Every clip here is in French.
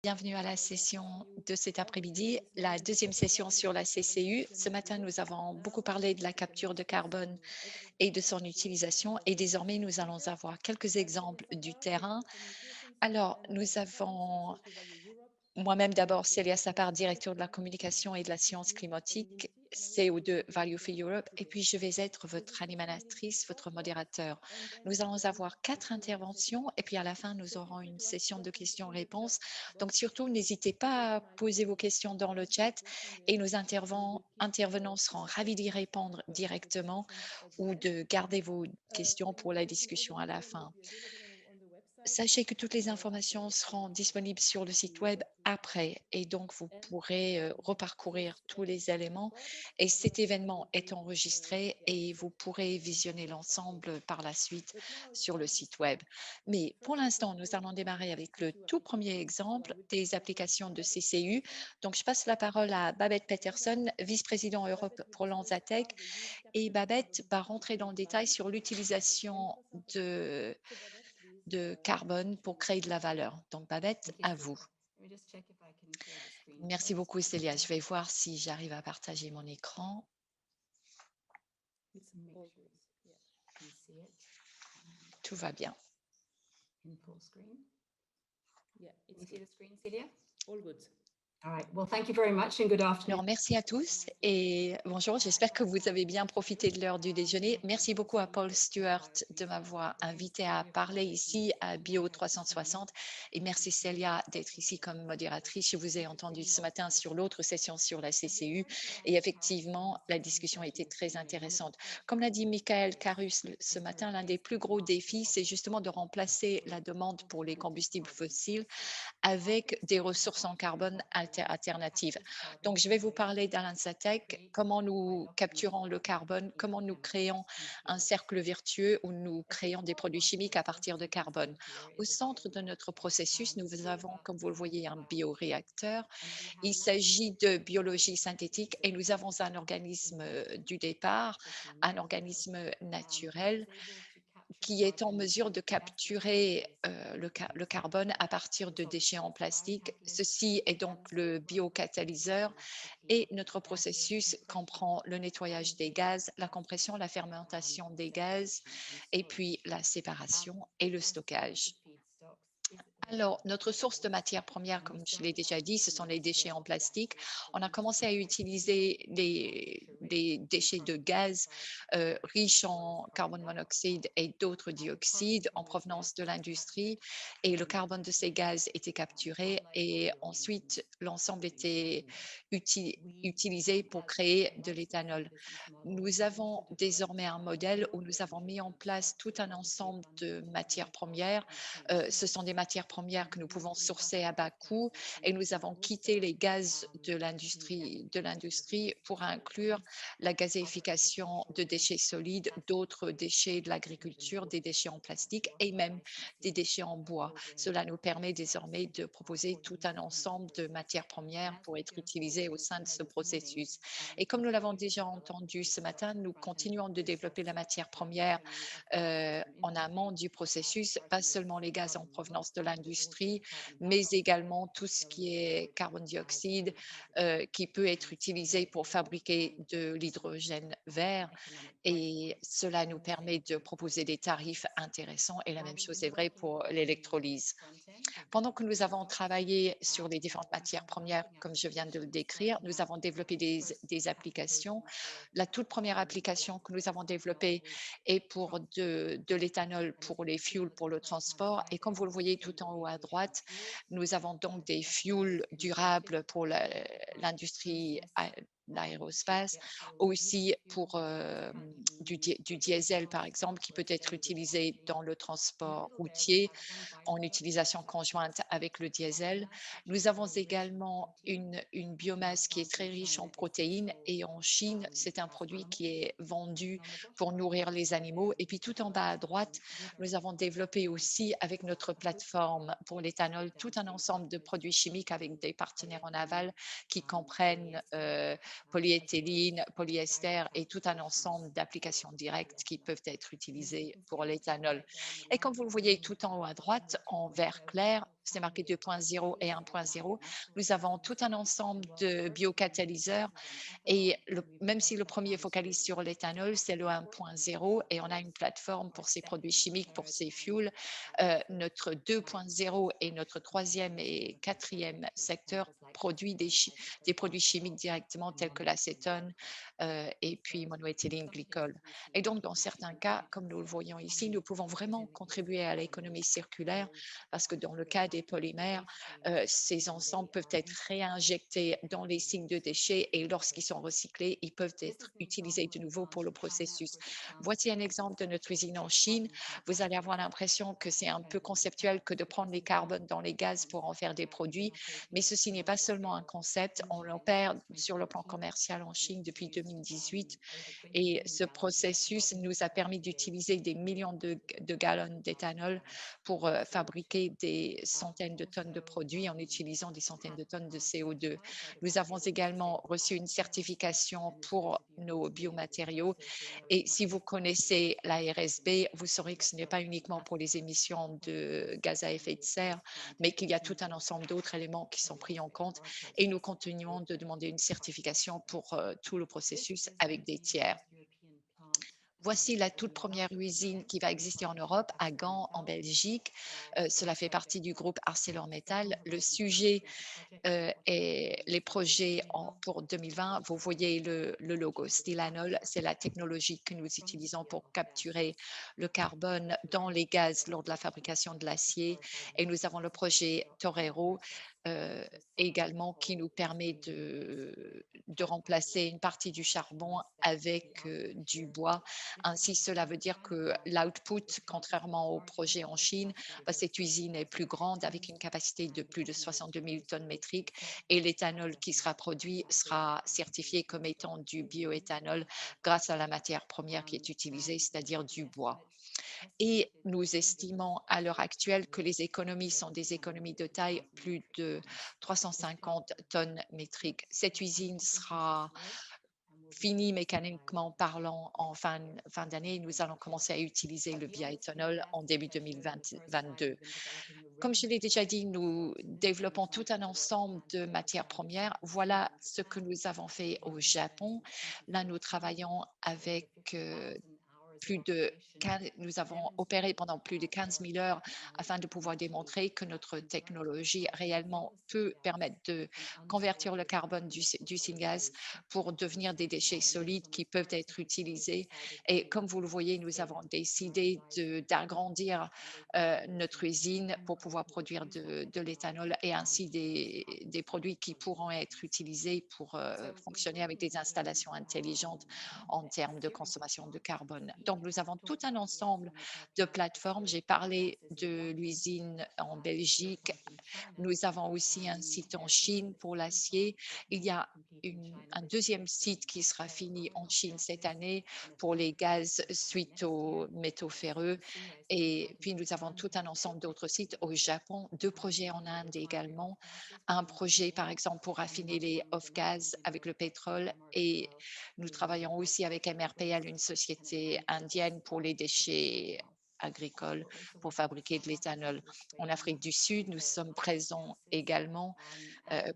Bienvenue à la session de cet après-midi, la deuxième session sur la CCU. Ce matin, nous avons beaucoup parlé de la capture de carbone et de son utilisation et désormais, nous allons avoir quelques exemples du terrain. Alors, nous avons moi-même d'abord, Célia Sapar, directeur de la communication et de la science climatique, CO2 Value for Europe, et puis je vais être votre animatrice, votre modérateur. Nous allons avoir 4 interventions et puis à la fin, nous aurons une session de questions-réponses. Donc surtout, n'hésitez pas à poser vos questions dans le chat et nos intervenants seront ravis d'y répondre directement ou de garder vos questions pour la discussion à la fin. Sachez que toutes les informations seront disponibles sur le site web après et donc vous pourrez reparcourir tous les éléments et cet événement est enregistré et vous pourrez visionner l'ensemble par la suite sur le site web. Mais pour l'instant, nous allons démarrer avec le tout premier exemple des applications de CCU. Donc, je passe la parole à Babette Peterson, vice-président Europe pour Lanzatech. Et Babette va rentrer dans le détail sur l'utilisation de carbone pour créer de la valeur. Donc, Babette, Okay, à super. vous. Let me just check if I can share the screen Merci beaucoup, first. Célia. Je vais voir si j'arrive à partager mon écran. Let's make sure you can see it. Tout va bien. In full screen. Yeah, Can it's you see good. the screen, Celia? All good. All right. Well, thank you very much and good afternoon. Alors, merci à tous et bonjour. J'espère que vous avez bien profité de l'heure du déjeuner. Merci beaucoup à Paul Stewart de m'avoir invité à parler ici à Bio 360 et merci Célia d'être ici comme modératrice. Je vous ai entendu ce matin sur l'autre session sur la CCU et effectivement, la discussion a été très intéressante. Comme l'a dit Michael Carus ce matin, l'un des plus gros défis, c'est justement de remplacer la demande pour les combustibles fossiles avec des ressources en carbone alternatives. Donc, je vais vous parler d'Alansatech, comment nous capturons le carbone, comment nous créons un cercle vertueux où nous créons des produits chimiques à partir de carbone. Au centre de notre processus, nous avons, comme vous le voyez, un bioréacteur. Il s'agit de biologie synthétique et nous avons un organisme du départ, un organisme naturel qui est en mesure de capturer le carbone à partir de déchets en plastique. Ceci est donc le biocatalyseur et notre processus comprend le nettoyage des gaz, la compression, la fermentation des gaz et puis la séparation et le stockage. Alors, notre source de matière première, comme je l'ai déjà dit, ce sont les déchets en plastique. On a commencé à utiliser des déchets de gaz riches en carbone monoxyde et d'autres dioxydes en provenance de l'industrie. Et le carbone de ces gaz était capturé et ensuite l'ensemble était utilisé pour créer de l'éthanol. Nous avons désormais un modèle où nous avons mis en place tout un ensemble de matières premières. Ce sont des matières premières que nous pouvons sourcer à bas coût et nous avons quitté les gaz de l'industrie pour inclure la gazéification de déchets solides, d'autres déchets de l'agriculture, des déchets en plastique et même des déchets en bois. Cela nous permet désormais de proposer tout un ensemble de matières premières pour être utilisées au sein de ce processus. Et comme nous l'avons déjà entendu ce matin, nous continuons de développer la matière première en amont du processus, pas seulement les gaz en provenance de l'industrie, mais également tout ce qui est carbone dioxyde qui peut être utilisé pour fabriquer de l'hydrogène vert. Et cela nous permet de proposer des tarifs intéressants. Et la même chose est vraie pour l'électrolyse. Pendant que nous avons travaillé sur les différentes matières premières, comme je viens de le décrire, nous avons développé des applications. La toute première application que nous avons développée est pour de l'éthanol pour les fuels pour le transport. Et comme vous le voyez tout en haut à droite, nous avons donc des fuels durables pour l'industrie l'aérospace, aussi pour du diesel, par exemple, qui peut être utilisé dans le transport routier en utilisation conjointe avec le diesel. Nous avons également une biomasse qui est très riche en protéines et en Chine, c'est un produit qui est vendu pour nourrir les animaux. Et puis tout en bas à droite, nous avons développé aussi avec notre plateforme pour l'éthanol tout un ensemble de produits chimiques avec des partenaires en aval qui comprennent polyéthylène, polyester et tout un ensemble d'applications directes qui peuvent être utilisées pour l'éthanol. Et comme vous le voyez tout en haut à droite, en vert clair, c'est marqué 2.0 et 1.0. Nous avons tout un ensemble de biocatalyseurs et même si le premier focalise sur l'éthanol, c'est le 1.0 et on a une plateforme pour ces produits chimiques, pour ces fuels. Notre 2.0 et notre troisième et quatrième secteur produit des produits chimiques directement tels que l'acétone et puis monoéthylène glycol. Et donc, dans certains cas, comme nous le voyons ici, nous pouvons vraiment contribuer à l'économie circulaire parce que dans le cas des polymères, ces ensembles peuvent être réinjectés dans les cycles de déchets et lorsqu'ils sont recyclés, ils peuvent être utilisés de nouveau pour le processus. Voici un exemple de notre usine en Chine. Vous allez avoir l'impression que c'est un peu conceptuel que de prendre les carbones dans les gaz pour en faire des produits, mais ceci n'est pas seulement un concept, on l'opère sur le plan commercial en Chine depuis 2018 et ce processus nous a permis d'utiliser des millions de gallons d'éthanol pour fabriquer des centaines de tonnes de produits en utilisant des centaines de tonnes de CO2. Nous avons également reçu une certification pour nos biomatériaux et si vous connaissez la RSB, vous saurez que ce n'est pas uniquement pour les émissions de gaz à effet de serre, mais qu'il y a tout un ensemble d'autres éléments qui sont pris en compte et nous continuons de demander une certification pour tout le processus avec des tiers. Voici la toute première usine qui va exister en Europe, à Gand, en Belgique. Cela fait partie du groupe ArcelorMittal. Le sujet et les projets pour 2020, vous voyez le logo Stylanol, c'est la technologie que nous utilisons pour capturer le carbone dans les gaz lors de la fabrication de l'acier. Et nous avons le projet Torero euh, également qui nous permet de remplacer une partie du charbon avec du bois. Ainsi, cela veut dire que l'output, contrairement au projet en Chine, cette usine est plus grande avec une capacité de plus de 62 000 tonnes métriques et l'éthanol qui sera produit sera certifié comme étant du bioéthanol grâce à la matière première qui est utilisée, c'est-à-dire du bois. Et nous estimons à l'heure actuelle que les économies sont des économies de taille plus de 350 tonnes métriques. Cette usine sera finie mécaniquement parlant en fin d'année. Nous allons commencer à utiliser le bioéthanol en début 2022. Comme je l'ai déjà dit, nous développons tout un ensemble de matières premières. Voilà ce que nous avons fait au Japon. Là, nous travaillons avec plus de nous avons opéré pendant plus de 15 000 heures afin de pouvoir démontrer que notre technologie réellement peut permettre de convertir le carbone du syngas pour devenir des déchets solides qui peuvent être utilisés. Et comme vous le voyez, nous avons décidé d'agrandir notre usine pour pouvoir produire de l'éthanol et ainsi des produits qui pourront être utilisés pour fonctionner avec des installations intelligentes en termes de consommation de carbone. Donc, nous avons tout un ensemble de plateformes. J'ai parlé de l'usine en Belgique. Nous avons aussi un site en Chine pour l'acier. Il y a un deuxième site qui sera fini en Chine cette année pour les gaz suite aux métaux ferreux. Et puis, nous avons tout un ensemble d'autres sites au Japon, deux projets en Inde également. Un projet, par exemple, pour raffiner les off-gaz avec le pétrole. Et nous travaillons aussi avec MRPL, une société indienne pour les déchets agricoles pour fabriquer de l'éthanol. En Afrique du Sud, nous sommes présents également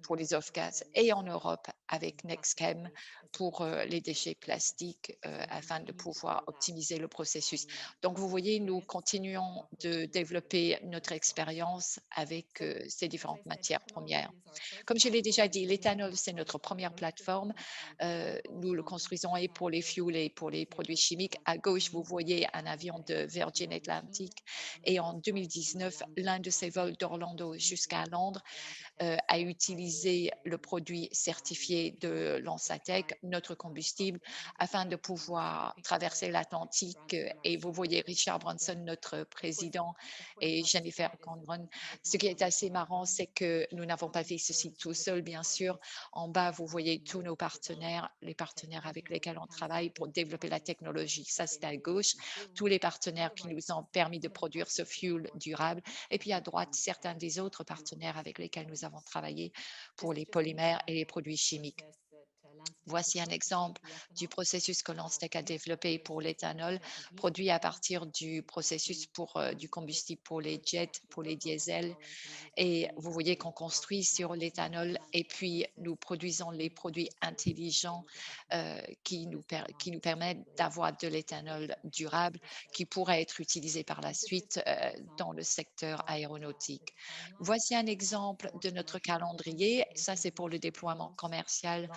pour les off-gas et en Europe avec NextChem pour les déchets plastiques afin de pouvoir optimiser le processus. Donc, vous voyez, nous continuons de développer notre expérience avec ces différentes matières premières. Comme je l'ai déjà dit, l'éthanol, c'est notre première plateforme. Nous le construisons et pour les fuels et pour les produits chimiques. À gauche, vous voyez un avion de Virgin Atlantic. Et en 2019, l'un de ces vols d'Orlando jusqu'à Londres à utiliser le produit certifié de Lancatech, notre combustible, afin de pouvoir traverser l'Atlantique. Et vous voyez Richard Branson, notre président, et Jennifer Conron. Ce qui est assez marrant, c'est que nous n'avons pas fait ceci tout seul, bien sûr. En bas, vous voyez tous nos partenaires, les partenaires avec lesquels on travaille pour développer la technologie. Ça, c'est à gauche. Tous les partenaires qui nous ont permis de produire ce fuel durable. Et puis à droite, certains des autres partenaires avec lesquels nous avons travaillé pour les polymères et les produits chimiques. Voici un exemple du processus que Lanstec a développé pour l'éthanol, produit à partir du processus pour du combustible pour les jets, pour les diesels. Et vous voyez qu'on construit sur l'éthanol et puis nous produisons les produits intelligents qui nous permettent d'avoir de l'éthanol durable qui pourrait être utilisé par la suite dans le secteur aéronautique. Voici un exemple de notre calendrier. Ça, c'est pour le déploiement commercial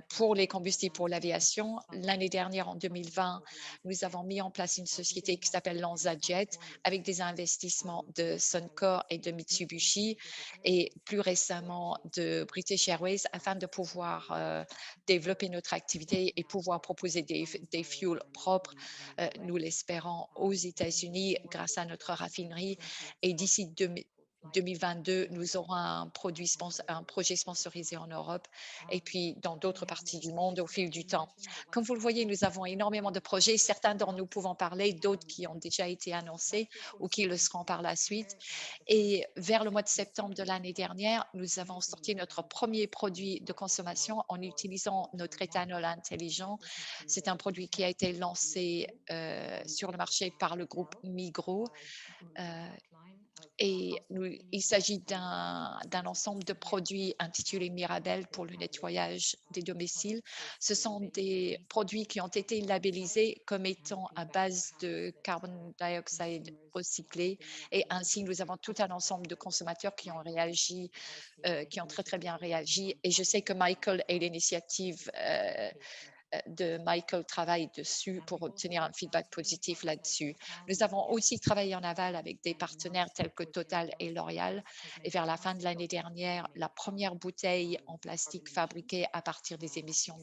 pour les combustibles pour l'aviation. L'année dernière, en 2020, nous avons mis en place une société qui s'appelle LanzaJet avec des investissements de Suncor et de Mitsubishi et plus récemment de British Airways afin de pouvoir développer notre activité et pouvoir proposer des fuels propres, nous l'espérons, aux États-Unis grâce à notre raffinerie. Et d'ici 2022, nous aurons un projet sponsorisé en Europe et puis dans d'autres parties du monde au fil du temps. Comme vous le voyez, nous avons énormément de projets, certains dont nous pouvons parler, d'autres qui ont déjà été annoncés ou qui le seront par la suite. Et vers le mois de septembre de l'année dernière, nous avons sorti notre premier produit de consommation en utilisant notre éthanol intelligent. C'est un produit qui a été lancé sur le marché par le groupe Migros. euh, il s'agit d'un ensemble de produits intitulés Mirabel pour le nettoyage des domiciles. Ce sont des produits qui ont été labellisés comme étant à base de carbone dioxyde recyclé. Et ainsi, nous avons tout un ensemble de consommateurs qui ont réagi, qui ont très, très bien réagi. Et je sais que Michael et l'initiative de Michael travaille dessus pour obtenir un feedback positif là-dessus. Nous avons aussi travaillé en aval avec des partenaires tels que Total et L'Oréal. Et vers la fin de l'année dernière, la première bouteille en plastique fabriquée à partir des émissions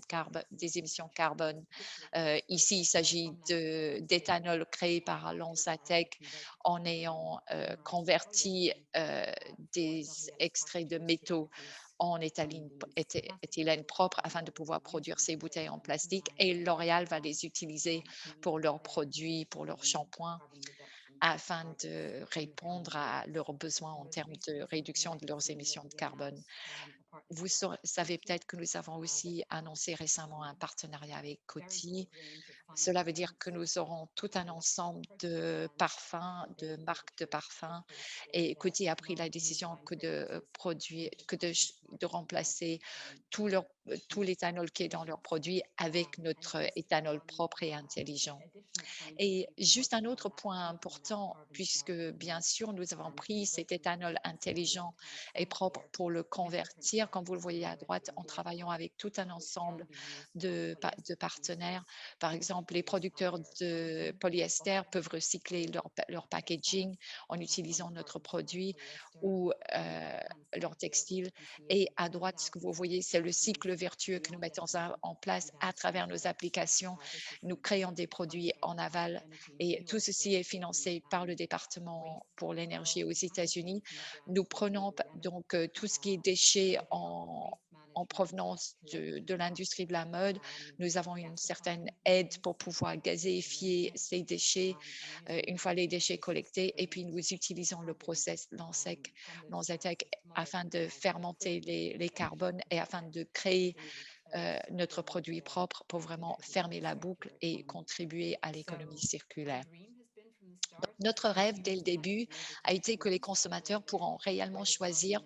carbone. Ici, il s'agit d'éthanol créé par Lanzatech en ayant converti des extraits de métaux en éthylène propre afin de pouvoir produire ces bouteilles en plastique et L'Oréal va les utiliser pour leurs produits, pour leurs shampoings afin de répondre à leurs besoins en termes de réduction de leurs émissions de carbone. Vous savez peut-être que nous avons aussi annoncé récemment un partenariat avec Coty. Cela veut dire que nous aurons tout un ensemble de parfums, de marques de parfums. Et Coty a pris la décision que de produire, de remplacer tout l'éthanol qui est dans leurs produits avec notre éthanol propre et intelligent. Et juste un autre point important, puisque bien sûr, nous avons pris cet éthanol intelligent et propre pour le convertir, comme vous le voyez à droite, en travaillant avec tout un ensemble de partenaires. Par exemple, les producteurs de polyester peuvent recycler leur packaging en utilisant notre produit ou leur textile. Et à droite, ce que vous voyez, c'est le cycle vertueux que nous mettons en place à travers nos applications. Nous créons des produits en aval et tout ceci est financé par le département pour l'énergie aux États-Unis. Nous prenons donc tout ce qui est déchets en provenance de l'industrie de la mode. Nous avons une certaine aide pour pouvoir gazéifier ces déchets une fois les déchets collectés et puis nous utilisons le process Lanzatech afin de fermenter les carbones et afin de créer notre produit propre pour vraiment fermer la boucle et contribuer à l'économie circulaire. Donc, notre rêve dès le début a été que les consommateurs pourront réellement choisir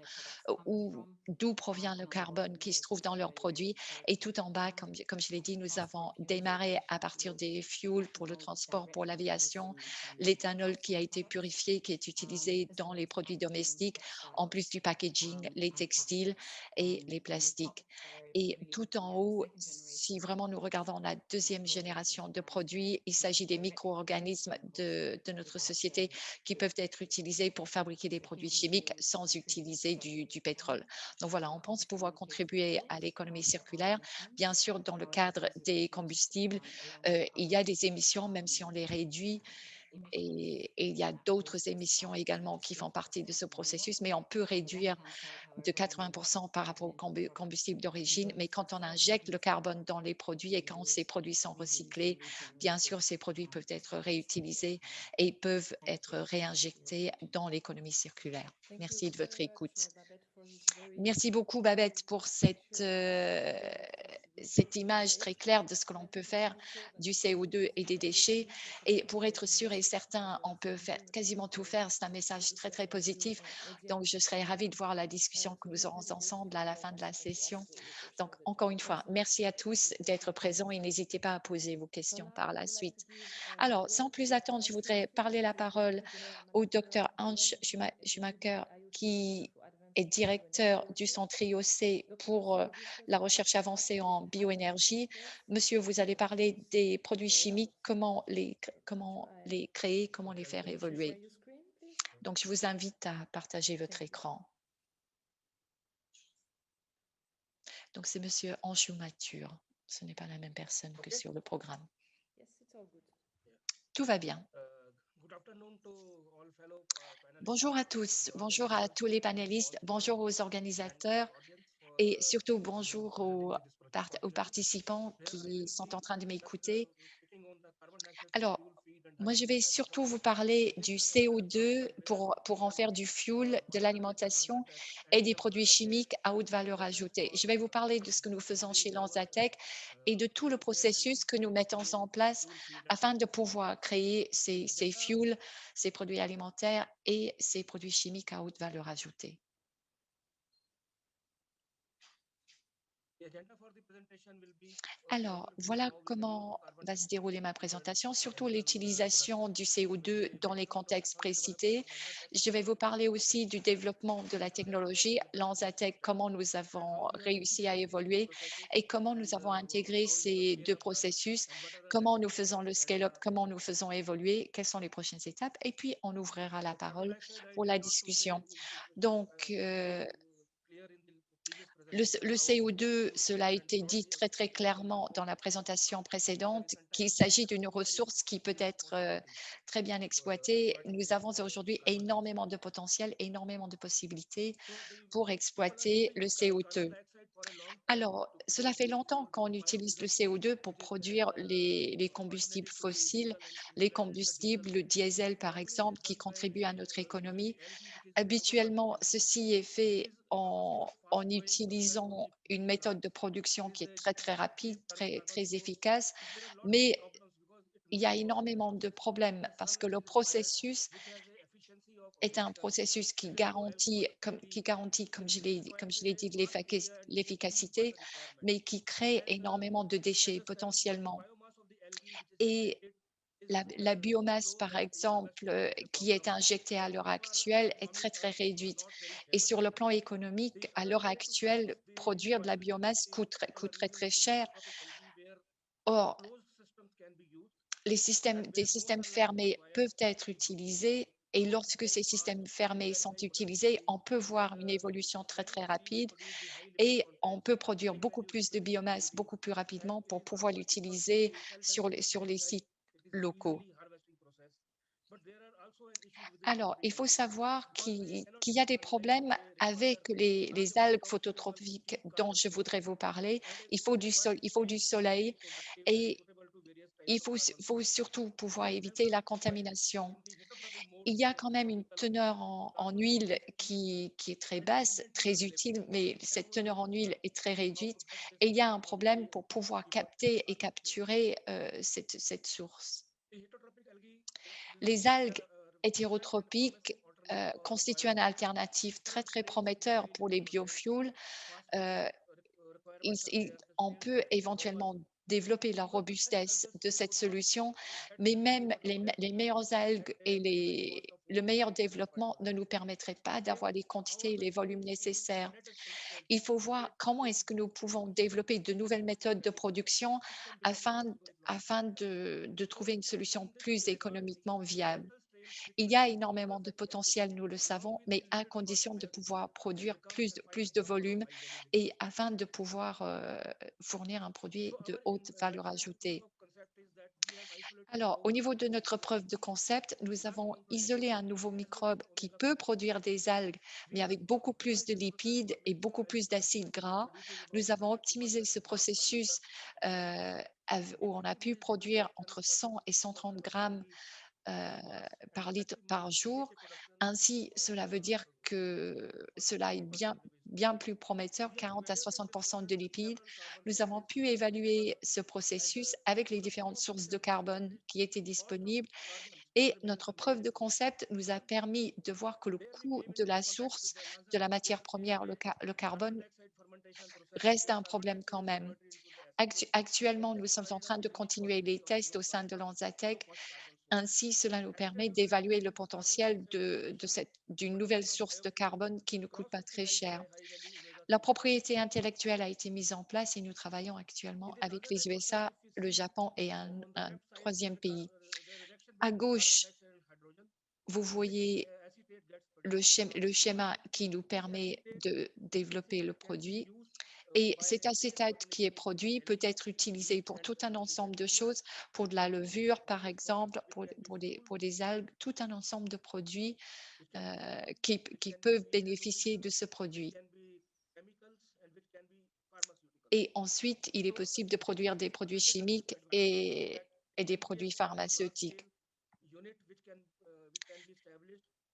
d'où provient le carbone qui se trouve dans leurs produits. Et tout en bas, comme je l'ai dit, nous avons démarré à partir des fuels pour le transport, pour l'aviation, l'éthanol qui a été purifié, qui est utilisé dans les produits domestiques, en plus du packaging, les textiles et les plastiques. Et tout en haut, si vraiment nous regardons la deuxième génération de produits, il s'agit des micro-organismes de notre société qui peuvent être utilisés pour fabriquer des produits chimiques sans utiliser du pétrole. Donc voilà, on pense pouvoir contribuer à l'économie circulaire. Bien sûr, dans le cadre des combustibles, il y a des émissions, même si on les réduit, et il y a d'autres émissions également qui font partie de ce processus, mais on peut réduire de 80% par rapport au combustible d'origine. Mais quand on injecte le carbone dans les produits et quand ces produits sont recyclés, bien sûr, ces produits peuvent être réutilisés et peuvent être réinjectés dans l'économie circulaire. Thank you Merci de votre very much écoute. Babette for this very Merci beaucoup, Babette, pour cette cette image très claire de ce que l'on peut faire du CO2 et des déchets. Et pour être sûr et certain, on peut faire quasiment tout faire. C'est un message très, très positif. Donc, je serais ravie de voir la discussion que nous aurons ensemble à la fin de la session. Donc, encore une fois, merci à tous d'être présents et n'hésitez pas à poser vos questions par la suite. Alors, sans plus attendre, je voudrais parler la parole au docteur Hans Schumacher, qui est directeur du centre IOC pour la recherche avancée en bioénergie. Monsieur, vous allez parler des produits chimiques, comment les créer, comment les faire évoluer. Donc, je vous invite à partager votre écran. Donc, c'est Monsieur Anjou Mature. Ce n'est pas la même personne que sur le programme. Yes, it's all good. Tout va bien. Bonjour à tous, bonjour à tous les panélistes, bonjour aux organisateurs et surtout bonjour aux participants qui sont en train de m'écouter. Alors, moi, je vais surtout vous parler du CO2 pour en faire du fuel, de l'alimentation et des produits chimiques à haute valeur ajoutée. Je vais vous parler de ce que nous faisons chez Lanzatech et de tout le processus que nous mettons en place afin de pouvoir créer ces fuels, ces produits alimentaires et ces produits chimiques à haute valeur ajoutée. Alors, voilà comment va se dérouler ma présentation, surtout l'utilisation du CO2 dans les contextes précités. Je vais vous parler aussi du développement de la technologie, Lanzatech, comment nous avons réussi à évoluer et comment nous avons intégré ces deux processus, comment nous faisons le scale-up, comment nous faisons évoluer, quelles sont les prochaines étapes, et puis on ouvrira la parole pour la discussion. Donc, le CO2, cela a été dit très, très clairement dans la présentation précédente, qu'il s'agit d'une ressource qui peut être très bien exploitée. Nous avons aujourd'hui énormément de potentiel, énormément de possibilités pour exploiter le CO2. Alors, cela fait longtemps qu'on utilise le CO2 pour produire les combustibles fossiles, les combustibles, le diesel par exemple, qui contribuent à notre économie. Habituellement, ceci est fait en utilisant une méthode de production qui est très, très rapide, très, très efficace, mais il y a énormément de problèmes parce que le processus est un processus qui garantit, comme je l'ai dit, de l'efficacité, mais qui crée énormément de déchets potentiellement. Et la biomasse, par exemple, qui est injectée à l'heure actuelle est très, très réduite. Et sur le plan économique, à l'heure actuelle, produire de la biomasse coûterait très cher. Or, des systèmes fermés peuvent être utilisés et lorsque ces systèmes fermés sont utilisés, on peut voir une évolution très, très rapide et on peut produire beaucoup plus de biomasse beaucoup plus rapidement pour pouvoir l'utiliser sur les sites locaux. Alors, il faut savoir qu'il y a des problèmes avec les algues phototrophiques dont je voudrais vous parler. Il faut du soleil et il faut surtout pouvoir éviter la contamination. Il y a quand même une teneur en huile qui est très basse, très utile, mais cette teneur en huile est très réduite et il y a un problème pour pouvoir capter et capturer cette source. Les algues hétérotropiques constituent une alternative très, très prometteur pour les biofuels. Euh, on peut éventuellement développer la robustesse de cette solution, mais même les meilleures algues et le meilleur développement ne nous permettraient pas d'avoir les quantités et les volumes nécessaires. Il faut voir comment est-ce que nous pouvons développer de nouvelles méthodes de production afin, afin de trouver une solution plus économiquement viable. Il y a énormément de potentiel, nous le savons, mais à condition de pouvoir produire plus de volume et afin de pouvoir fournir un produit de haute valeur ajoutée. Alors, au niveau de notre preuve de concept, nous avons isolé un nouveau microbe qui peut produire des algues, mais avec beaucoup plus de lipides et beaucoup plus d'acides gras. Nous avons optimisé ce processus où on a pu produire entre 100 et 130 grammes par litre par jour. Ainsi, cela veut dire que cela est bien plus prometteur, 40 à 60 de lipides. Nous avons pu évaluer ce processus avec les différentes sources de carbone qui étaient disponibles et notre preuve de concept nous a permis de voir que le coût de la source de la matière première, le carbone, reste un problème quand même. Actuellement, nous sommes en train de continuer les tests au sein de l'Anzatec. Ainsi, cela nous permet d'évaluer le potentiel d'une nouvelle source de carbone qui ne coûte pas très cher. La propriété intellectuelle a été mise en place et nous travaillons actuellement avec les USA, le Japon et un troisième pays. À gauche, vous voyez le schéma qui nous permet de développer le produit. Et cet acétate qui est produit peut être utilisé pour tout un ensemble de choses, pour de la levure par exemple, pour des algues, tout un ensemble de produits qui peuvent bénéficier de ce produit. Et ensuite, il est possible de produire des produits chimiques et des produits pharmaceutiques.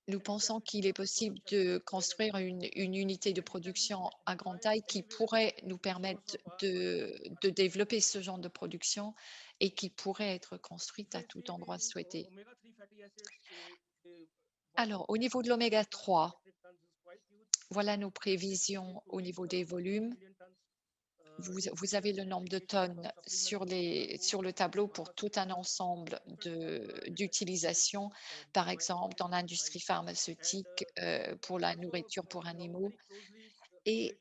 Nous pensons qu'il est possible de construire une unité de production à grande taille qui pourrait nous permettre de développer ce genre de production et qui pourrait être construite à tout endroit souhaité. Alors, au niveau de l'oméga 3, voilà nos prévisions au niveau des volumes. Vous avez le nombre de tonnes sur le tableau pour tout un ensemble d'utilisations, par exemple dans l'industrie pharmaceutique, pour la nourriture pour animaux. Et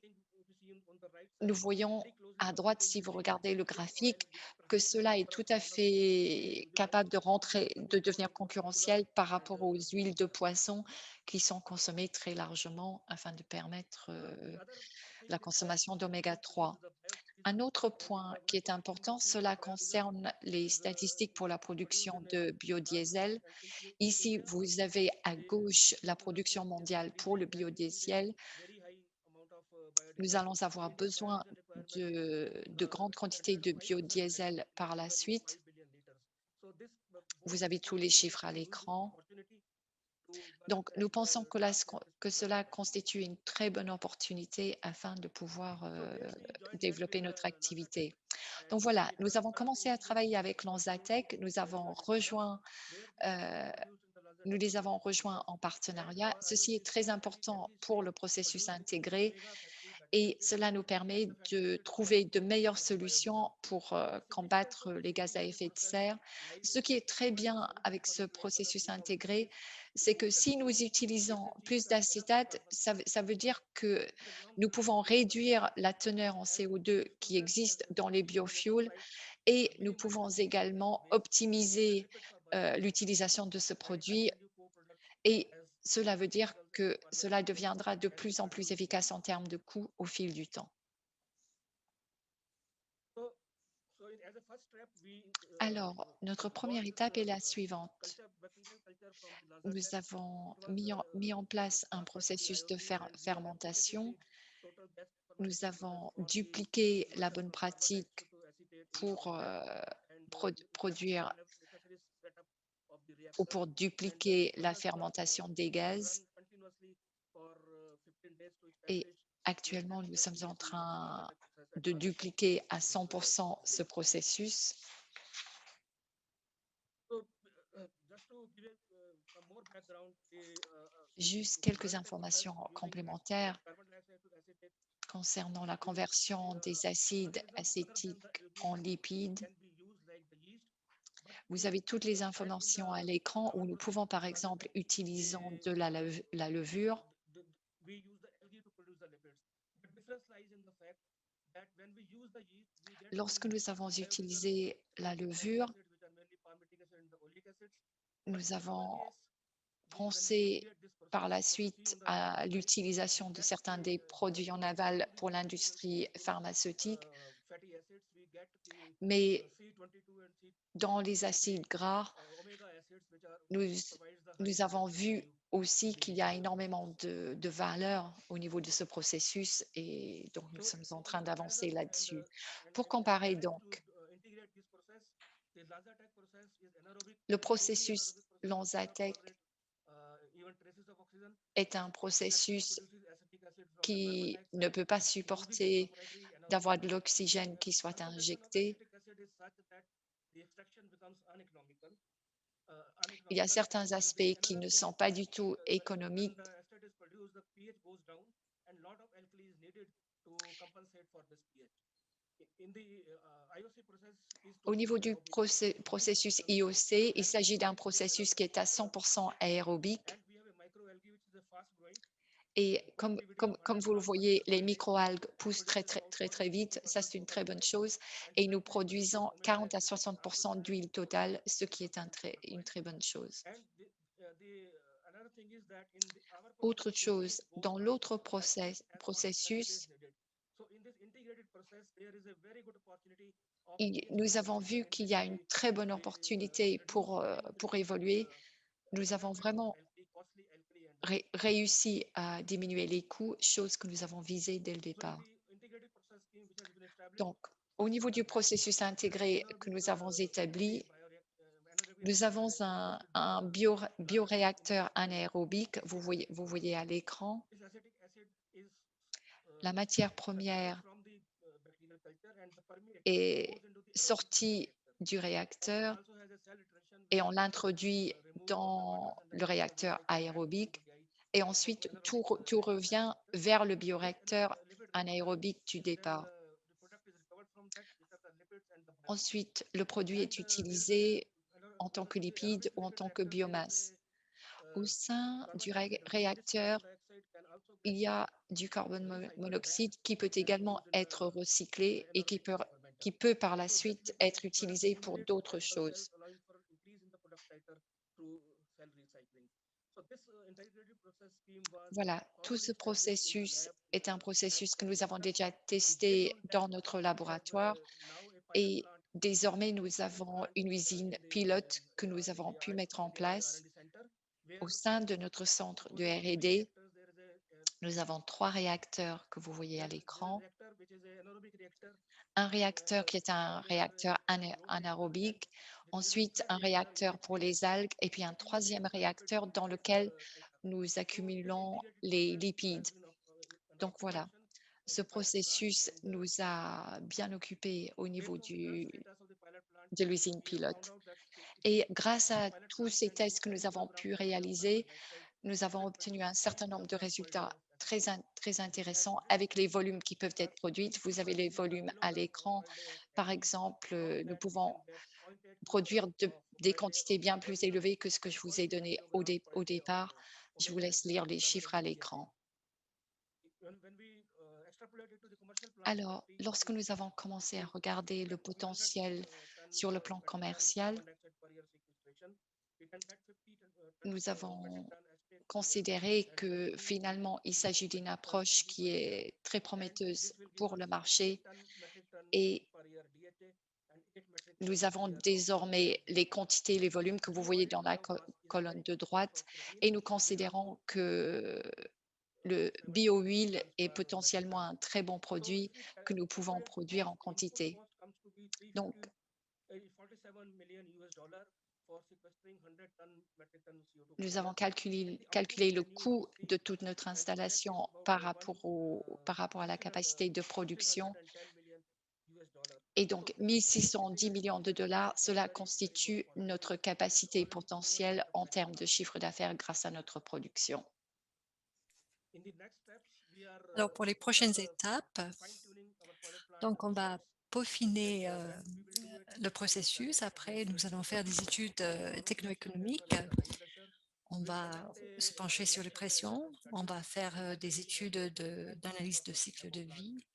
nous voyons à droite, si vous regardez le graphique, que cela est tout à fait capable de devenir concurrentiel par rapport aux huiles de poisson qui sont consommées très largement afin de permettre la consommation d'oméga 3. Un autre point qui est important, cela concerne les statistiques pour la production de biodiesel. Ici, vous avez à gauche la production mondiale pour le biodiesel. Nous allons avoir besoin de grandes quantités de biodiesel par la suite. Vous avez tous les chiffres à l'écran. Donc, nous pensons que cela constitue une très bonne opportunité afin de pouvoir développer notre activité. Donc voilà, nous avons commencé à travailler avec l'Anzatec, euh, nous les avons rejoints en partenariat. Ceci est très important pour le processus intégré et cela nous permet de trouver de meilleures solutions pour combattre les gaz à effet de serre. Ce qui est très bien avec ce processus intégré, c'est que si nous utilisons plus d'acétate, ça veut dire que nous pouvons réduire la teneur en CO2 qui existe dans les biofuels et nous pouvons également optimiser l'utilisation de ce produit et cela veut dire que cela deviendra de plus en plus efficace en termes de coût au fil du temps. Alors, notre première étape est la suivante. Nous avons mis en place un processus de fermentation. Nous avons dupliqué la bonne pratique pour produire ou pour dupliquer la fermentation des gaz. Et actuellement, nous sommes en train de dupliquer à 100% ce processus. Juste quelques informations complémentaires concernant la conversion des acides acétiques en lipides. Vous avez toutes les informations à l'écran où nous pouvons par exemple utiliser de la levure. Lorsque nous avons utilisé la levure, nous avons pensé par la suite à l'utilisation de certains des produits en aval pour l'industrie pharmaceutique, mais dans les acides gras, nous, nous avons vu aussi qu'il y a énormément de valeur au niveau de ce processus et donc nous sommes en train d'avancer là-dessus. Pour comparer donc, le processus L'Anzatec est un processus qui ne peut pas supporter d'avoir de l'oxygène qui soit injecté. Il y a certains aspects qui ne sont pas du tout économiques. Au niveau du processus IOC, il s'agit d'un processus qui est à 100% aérobique. Et comme vous le voyez, les microalgues poussent très vite. Ça, c'est une très bonne chose. Et nous produisons 40 à 60% d'huile totale, ce qui est une très bonne chose. Autre chose, dans l'autre processus, nous avons vu qu'il y a une très bonne opportunité pour évoluer. Nous avons vraiment réussi à diminuer les coûts, chose que nous avons visée dès le départ. Donc, au niveau du processus intégré que nous avons établi, nous avons un bioréacteur anaérobique, vous voyez à l'écran. La matière première est sortie du réacteur et on l'introduit dans le réacteur aérobique. Et ensuite, tout revient vers le bioréacteur anaérobique du départ. Ensuite, le produit est utilisé en tant que lipide ou en tant que biomasse. Au sein du réacteur, il y a du carbone monoxyde qui peut également être recyclé et qui peut par la suite être utilisé pour d'autres choses. Voilà, tout ce processus est un processus que nous avons déjà testé dans notre laboratoire et désormais nous avons une usine pilote que nous avons pu mettre en place au sein de notre centre de R&D. Nous avons 3 réacteurs que vous voyez à l'écran. Un réacteur qui est un réacteur anaérobique, ensuite un réacteur pour les algues et puis un troisième réacteur dans lequel nous accumulons les lipides. Donc voilà, ce processus nous a bien occupés au niveau de l'usine pilote. Et grâce à tous ces tests que nous avons pu réaliser, nous avons obtenu un certain nombre de résultats très intéressants avec les volumes qui peuvent être produits. Vous avez les volumes à l'écran. Par exemple, nous pouvons produire des quantités bien plus élevées que ce que je vous ai donné au départ. Je vous laisse lire les chiffres à l'écran. Alors, lorsque nous avons commencé à regarder le potentiel sur le plan commercial, nous avons considéré que finalement, il s'agit d'une approche qui est très prometteuse pour le marché et nous avons désormais les quantités, les volumes que vous voyez dans la colonne de droite et nous considérons que le bio-huile est potentiellement un très bon produit que nous pouvons produire en quantité. Donc, nous avons calculé le coût de toute notre installation par rapport à la capacité de production. Et donc, 1 610 millions de dollars, cela constitue notre capacité potentielle en termes de chiffre d'affaires grâce à notre production. Alors, pour les prochaines étapes, donc on va peaufiner le processus. Après, nous allons faire des études techno-économiques. On va se pencher sur les pressions. On va faire des études d'analyse de cycle de vie.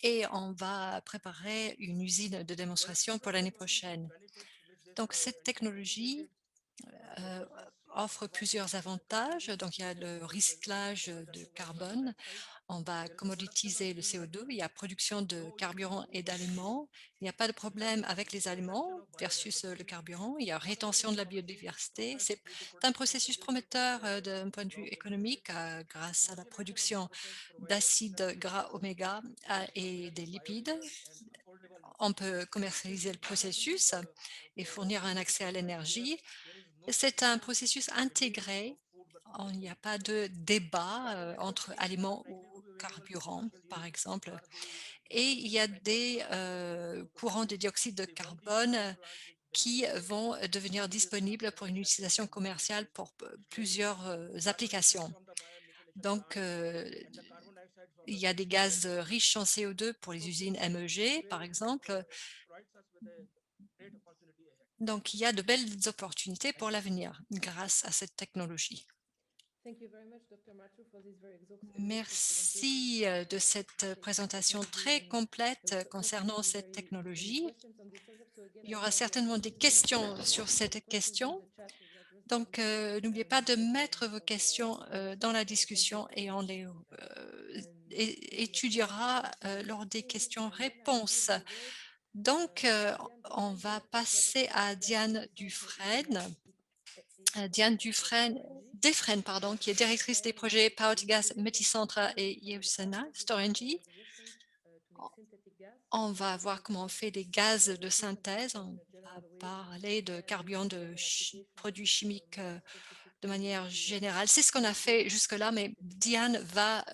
Et on va préparer une usine de démonstration pour l'année prochaine. Donc, cette technologie offre plusieurs avantages. Donc, il y a le recyclage de carbone. On va commoditiser le CO2. Il y a production de carburant et d'aliments. Il n'y a pas de problème avec les aliments versus le carburant. Il y a rétention de la biodiversité. C'est un processus prometteur d'un point de vue économique grâce à la production d'acides gras oméga et des lipides. on peut commercialiser le processus et fournir un accès à l'énergie. C'est un processus intégré. Il n'y a pas de débat entre aliments ou carburants, par exemple. Et il y a des courants de dioxyde de carbone qui vont devenir disponibles pour une utilisation commerciale pour plusieurs applications. Donc, il y a des gaz riches en CO2 pour les usines MEG, par exemple. Donc, il y a de belles opportunités pour l'avenir grâce à cette technologie. Thank you very much, Dr. Mathieu, for this very exhaustive Merci de cette présentation très complète concernant cette technologie. Il y aura certainement des questions sur cette question. Donc, n'oubliez pas de mettre vos questions dans la discussion et on les étudiera lors des questions-réponses. Donc, on va passer à Diane Dufresne. Defresne, pardon, qui est directrice des projets Power to Gas, Métis-Centre et Yewsena Storengy. On va voir comment on fait des gaz de synthèse. On va parler de carburants, de produits chimiques de manière générale. C'est ce qu'on a fait jusque-là, mais Diane va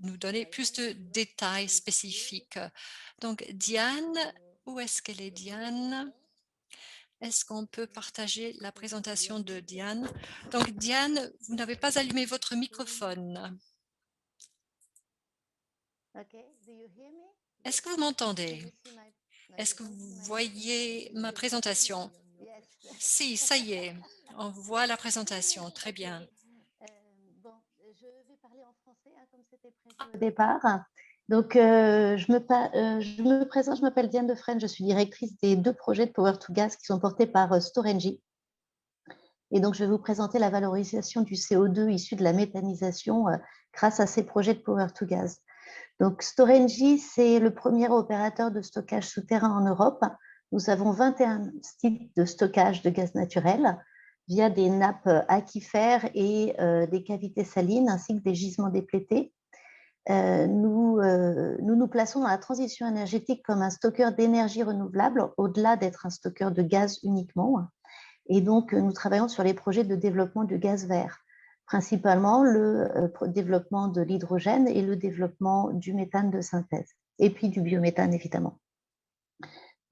nous donner plus de détails spécifiques. Donc, Diane, où est-ce qu'elle est, Diane? Est-ce qu'on peut partager la présentation de Diane? Donc, Diane, vous n'avez pas allumé votre microphone. Est-ce que vous m'entendez? Est-ce que vous voyez ma présentation? Si, ça y est, on voit la présentation. Très bien. Bon, je vais parler en français, comme c'était prévu au départ. Donc, je me présente, je m'appelle Diane Defresne, je suis directrice des 2 projets de Power to Gas qui sont portés par Storengy. Et donc, je vais vous présenter la valorisation du CO2 issu de la méthanisation grâce à ces projets de Power to Gas. Donc, Storengy, c'est le premier opérateur de stockage souterrain en Europe. Nous avons 21 sites de stockage de gaz naturel via des nappes aquifères et des cavités salines, ainsi que des gisements déplétés. Nous plaçons dans la transition énergétique comme un stockeur d'énergie renouvelable, au-delà d'être un stockeur de gaz uniquement. Et donc, nous travaillons sur les projets de développement du gaz vert, principalement le développement de l'hydrogène et le développement du méthane de synthèse, et puis du biométhane, évidemment.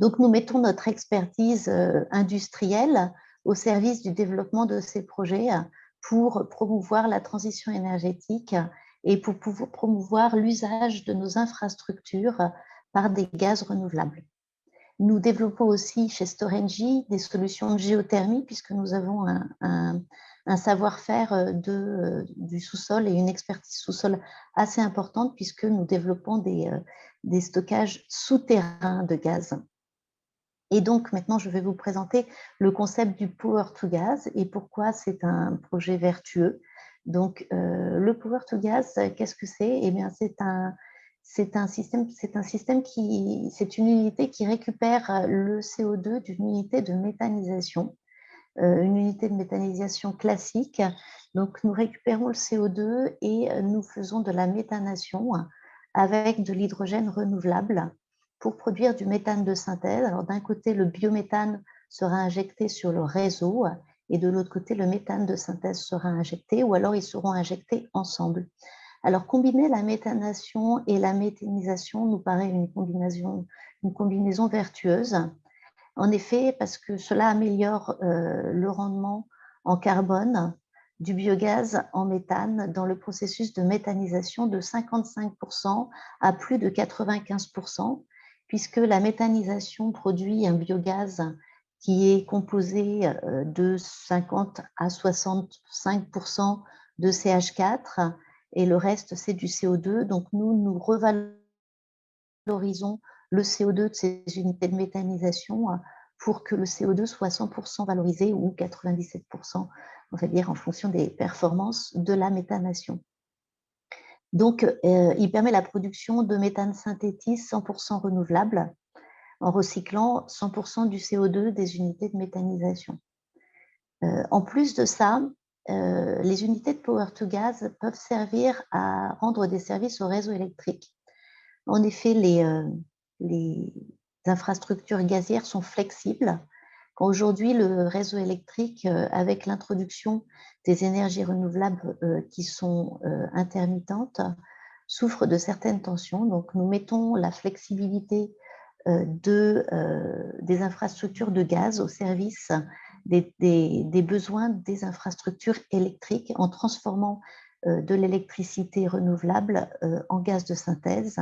Donc, nous mettons notre expertise industrielle au service du développement de ces projets pour promouvoir la transition énergétique et pour pouvoir promouvoir l'usage de nos infrastructures par des gaz renouvelables. Nous développons aussi chez Storengy des solutions de géothermie puisque nous avons un savoir-faire du sous-sol et une expertise sous-sol assez importante puisque nous développons des stockages souterrains de gaz. Et donc, maintenant, je vais vous présenter le concept du Power to Gas et pourquoi c'est un projet vertueux. Donc, le Power to Gas, qu'est-ce que c'est? Eh bien, c'est une unité qui récupère le CO2 d'une unité de méthanisation, une unité de méthanisation classique. Donc, nous récupérons le CO2 et nous faisons de la méthanation avec de l'hydrogène renouvelable pour produire du méthane de synthèse. Alors, d'un côté, le biométhane sera injecté sur le réseau et de l'autre côté, le méthane de synthèse sera injecté ou alors ils seront injectés ensemble. Alors, combiner la méthanation et la méthanisation nous paraît une combinaison vertueuse. En effet, parce que cela améliore le rendement en carbone du biogaz en méthane dans le processus de méthanisation de 55% à plus de 95%, puisque la méthanisation produit un biogaz qui est composé de 50 à 65% de CH4 et le reste, c'est du CO2. Donc, nous revalorisons le CO2 de ces unités de méthanisation pour que le CO2 soit 100% valorisé ou 97%, on va dire, en fonction des performances de la méthanation. Donc, il permet la production de méthane synthétique 100% renouvelable en recyclant 100% du CO2 des unités de méthanisation. En plus de ça, les unités de Power to Gas peuvent servir à rendre des services au réseau électrique. En effet, les infrastructures gazières sont flexibles. Quand aujourd'hui, le réseau électrique, avec l'introduction des énergies renouvelables qui sont intermittentes, souffre de certaines tensions. Donc, nous mettons la flexibilité des infrastructures de gaz au service des besoins des infrastructures électriques en transformant de l'électricité renouvelable en gaz de synthèse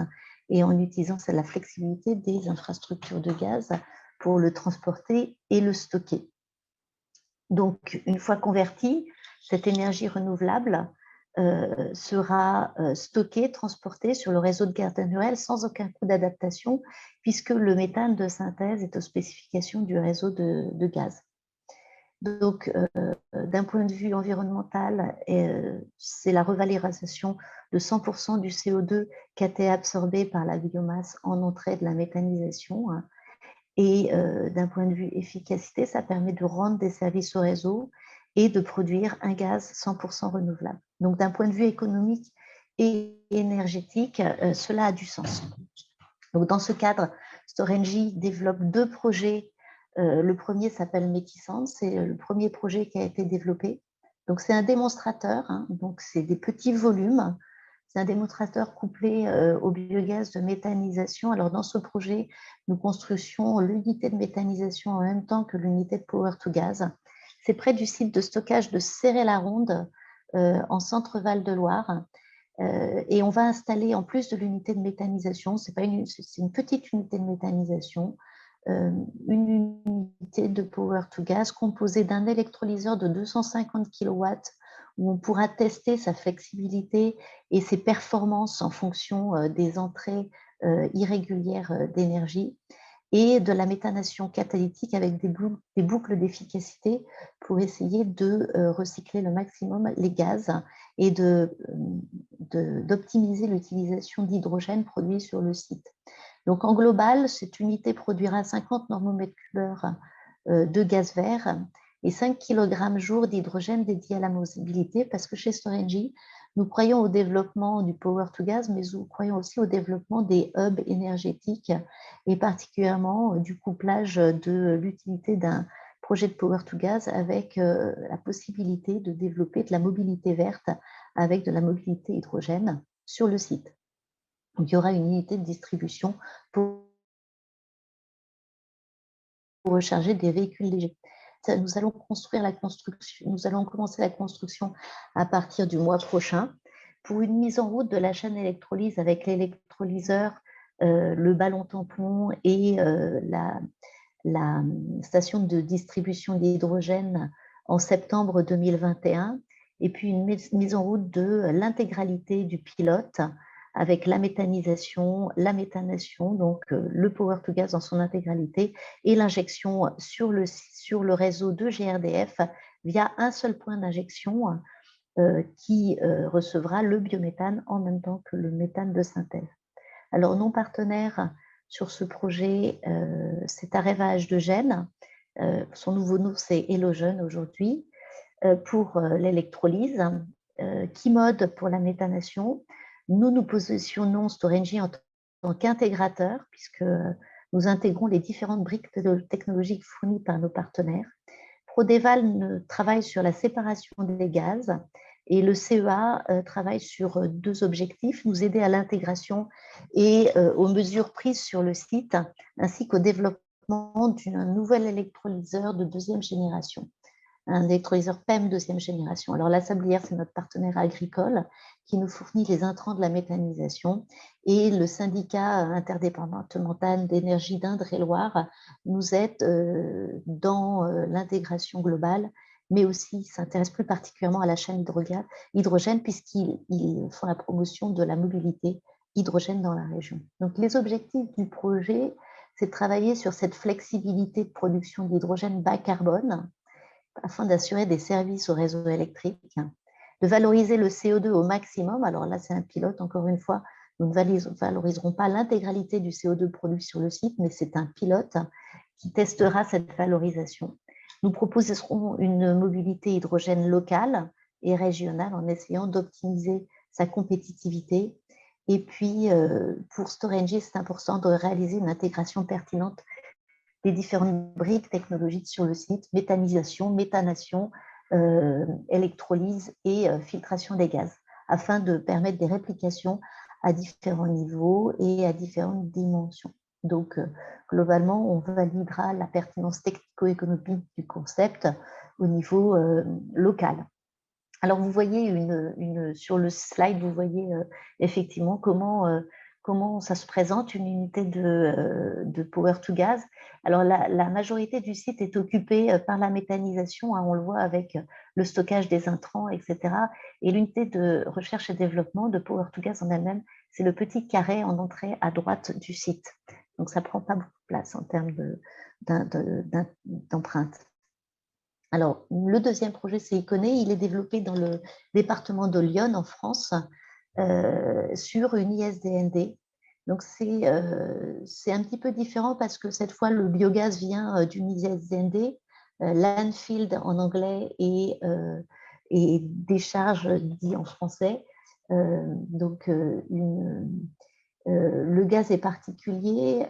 et en utilisant la flexibilité des infrastructures de gaz pour le transporter et le stocker. Donc, une fois convertie, cette énergie renouvelable sera stockée, transportée sur le réseau de gaz naturel sans aucun coût d'adaptation, puisque le méthane de synthèse est aux spécifications du réseau de gaz. Donc, d'un point de vue environnemental, c'est la revalorisation de 100% du CO2 qui a été absorbé par la biomasse en entrée de la méthanisation. Et d'un point de vue efficacité, ça permet de rendre des services au réseau et de produire un gaz 100% renouvelable. Donc, d'un point de vue économique et énergétique, cela a du sens. Donc, dans ce cadre, Storengy développe 2 projets. Le premier s'appelle Métissante, c'est le premier projet qui a été développé. Donc, c'est un démonstrateur, hein, donc c'est des petits volumes. C'est un démonstrateur couplé au biogaz de méthanisation. Alors, dans ce projet, nous construisions l'unité de méthanisation en même temps que l'unité de power to gas. C'est près du site de stockage de Céret-la-Ronde, en Centre-Val de Loire. Et on va installer, en plus de l'unité de méthanisation, c'est une petite unité de méthanisation, une unité de power to gas composée d'un électrolyseur de 250 kW où on pourra tester sa flexibilité et ses performances en fonction des entrées irrégulières d'énergie, et de la méthanation catalytique avec des boucles d'efficacité pour essayer de recycler le maximum les gaz et d'optimiser l'utilisation d'hydrogène produit sur le site. Donc, en global, cette unité produira 50 normomètres cubes de gaz vert et 5 kg jour d'hydrogène dédié à la mobilité, parce que chez Storengy, nous croyons au développement du power to gas, mais nous croyons aussi au développement des hubs énergétiques et particulièrement du couplage de l'utilité d'un projet de power to gas avec la possibilité de développer de la mobilité verte avec de la mobilité hydrogène sur le site. Donc, il y aura une unité de distribution pour recharger des véhicules légers. Nous allons commencer la construction à partir du mois prochain pour une mise en route de la chaîne électrolyse avec l'électrolyseur, le ballon tampon et la station de distribution d'hydrogène en septembre 2021, et puis une mise en route de l'intégralité du pilote avec la méthanisation, la méthanation, donc le power to gas dans son intégralité, et l'injection sur le réseau de GRDF via un seul point d'injection qui recevra le biométhane en même temps que le méthane de synthèse. Alors, nos partenaires sur ce projet, c'est Areva de Gênes. Son nouveau nom, c'est Elogen aujourd'hui, pour l'électrolyse, Kimode pour la méthanation. Nous nous positionnons Storengy en tant qu'intégrateur, puisque nous intégrons les différentes briques technologiques fournies par nos partenaires. Prodeval travaille sur la séparation des gaz et le CEA travaille sur 2 objectifs, nous aider à l'intégration et aux mesures prises sur le site, ainsi qu'au développement d'un nouvel électrolyseur de 2e génération, un électrolyseur PEM 2e génération. Alors, la Sablière, c'est notre partenaire agricole qui nous fournit les intrants de la méthanisation, et le syndicat interdépartemental d'énergie d'Indre-et-Loire nous aide dans l'intégration globale, mais aussi s'intéresse plus particulièrement à la chaîne hydrogène, puisqu'ils font la promotion de la mobilité hydrogène dans la région. Donc, les objectifs du projet, c'est de travailler sur cette flexibilité de production d'hydrogène bas carbone, afin d'assurer des services au réseau électrique, de valoriser le CO2 au maximum. Alors là, c'est un pilote, encore une fois, nous ne valoriserons pas l'intégralité du CO2 produit sur le site, mais c'est un pilote qui testera cette valorisation. Nous proposerons une mobilité hydrogène locale et régionale en essayant d'optimiser sa compétitivité Et puis, pour Storengy, c'est important de réaliser une intégration pertinente des différentes briques technologiques sur le site, méthanisation, méthanation, électrolyse et filtration des gaz, afin de permettre des réplications à différents niveaux et à différentes dimensions. Donc, globalement, on validera la pertinence technico-économique du concept au niveau local. Alors, vous voyez sur le slide, vous voyez effectivement comment ça se présente, une unité de power to gas. Alors, la majorité du site est occupée par la méthanisation, hein, on le voit avec le stockage des intrants, etc. Et l'unité de recherche et développement de power to gas en elle-même, c'est le petit carré en entrée à droite du site. Donc, ça ne prend pas beaucoup de place en termes d'empreinte. Alors, le deuxième projet, c'est Iconé. Il est développé dans le département de l'Yonne, en France, sur une ISDND. Donc, c'est un petit peu différent parce que cette fois, le biogaz vient d'une ISDND, landfill en anglais et décharge dit en français. Donc, le gaz est particulier.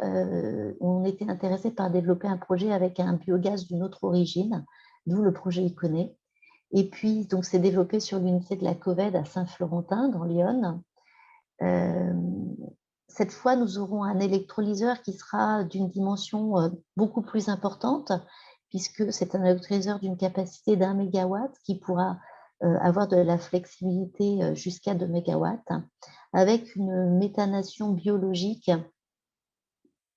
On était intéressé par développer un projet avec un biogaz d'une autre origine, d'où le projet Iconé. Et puis, donc, c'est développé sur l'unité de la COVED à Saint-Florentin, dans l'Yonne. Cette fois, nous aurons un électrolyseur qui sera d'une dimension beaucoup plus importante, puisque c'est un électrolyseur d'une capacité d'1 mégawatt qui pourra avoir de la flexibilité jusqu'à 2 mégawatts, avec une méthanation biologique.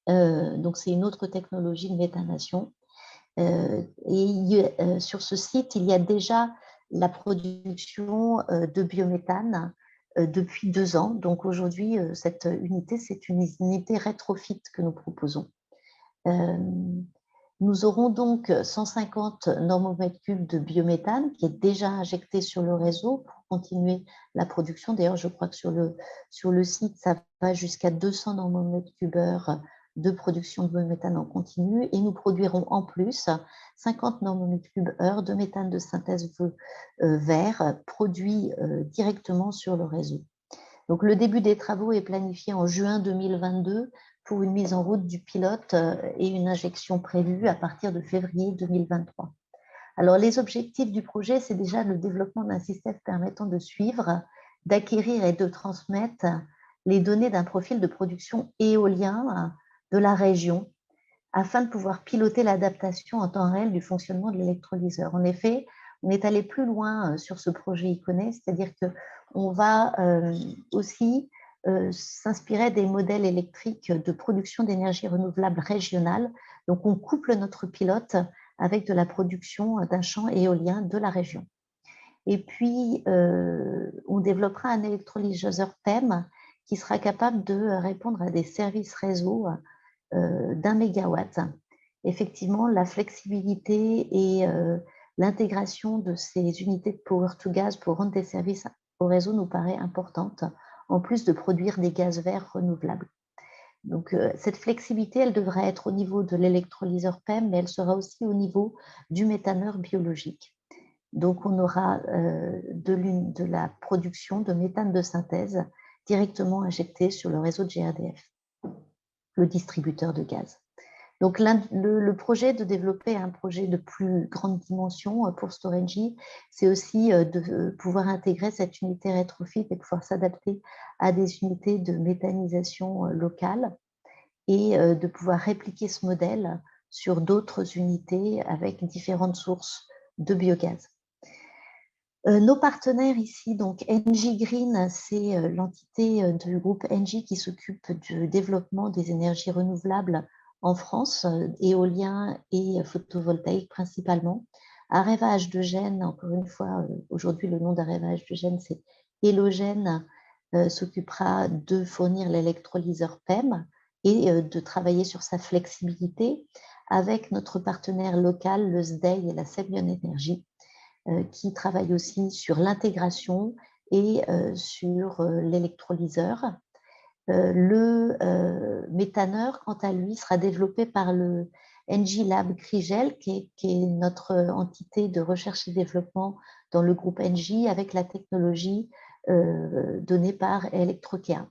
Donc, c'est une autre technologie de méthanation. Sur ce site, il y a déjà la production de biométhane depuis 2 ans. Donc aujourd'hui, cette unité, c'est une unité rétrofit que nous proposons. Nous aurons donc 150 normomètres cubes de biométhane qui est déjà injecté sur le réseau pour continuer la production. D'ailleurs, je crois que sur le site, ça va jusqu'à 200 normomètres cubes heure de production de biométhane en continu, et nous produirons en plus 50 normomètres cubes heure de méthane de synthèse vert produit directement sur le réseau. Donc, le début des travaux est planifié en juin 2022 pour une mise en route du pilote et une injection prévue à partir de février 2023. Alors, les objectifs du projet, c'est déjà le développement d'un système permettant de suivre, d'acquérir et de transmettre les données d'un profil de production éolien de la région, afin de pouvoir piloter l'adaptation en temps réel du fonctionnement de l'électrolyseur. En effet, on est allé plus loin sur ce projet Iconé, c'est-à-dire qu'on va aussi s'inspirer des modèles électriques de production d'énergie renouvelable régionale. Donc, on couple notre pilote avec de la production d'un champ éolien de la région. Et puis, on développera un électrolyseur PEM qui sera capable de répondre à des services réseau d'1 mégawatt. Effectivement, la flexibilité et l'intégration de ces unités de power to gas pour rendre des services au réseau nous paraît importante, en plus de produire des gaz verts renouvelables. Donc, cette flexibilité, elle devrait être au niveau de l'électrolyseur PEM, mais elle sera aussi au niveau du méthaneur biologique. Donc, on aura de la production de méthane de synthèse directement injectée sur le réseau de GRDF, le distributeur de gaz. Donc, le projet de développer un projet de plus grande dimension pour Storengy, c'est aussi de pouvoir intégrer cette unité rétrofit et pouvoir s'adapter à des unités de méthanisation locales et de pouvoir répliquer ce modèle sur d'autres unités avec différentes sources de biogaz. Nos partenaires ici, donc Engie Green, c'est l'entité du groupe Engie qui s'occupe du développement des énergies renouvelables en France, éolien et photovoltaïque principalement. Areva H2Gen, encore une fois, aujourd'hui le nom d'Areva H2Gen, c'est Helogène, s'occupera de fournir l'électrolyseur PEM et de travailler sur sa flexibilité avec notre partenaire local, le SDEI et la Semyon Énergie, qui travaille aussi sur l'intégration et sur l'électrolyseur. Le méthaneur, quant à lui, sera développé par le Engie Lab Grigel, qui est notre entité de recherche et développement dans le groupe Engie, avec la technologie donnée par Electrokea.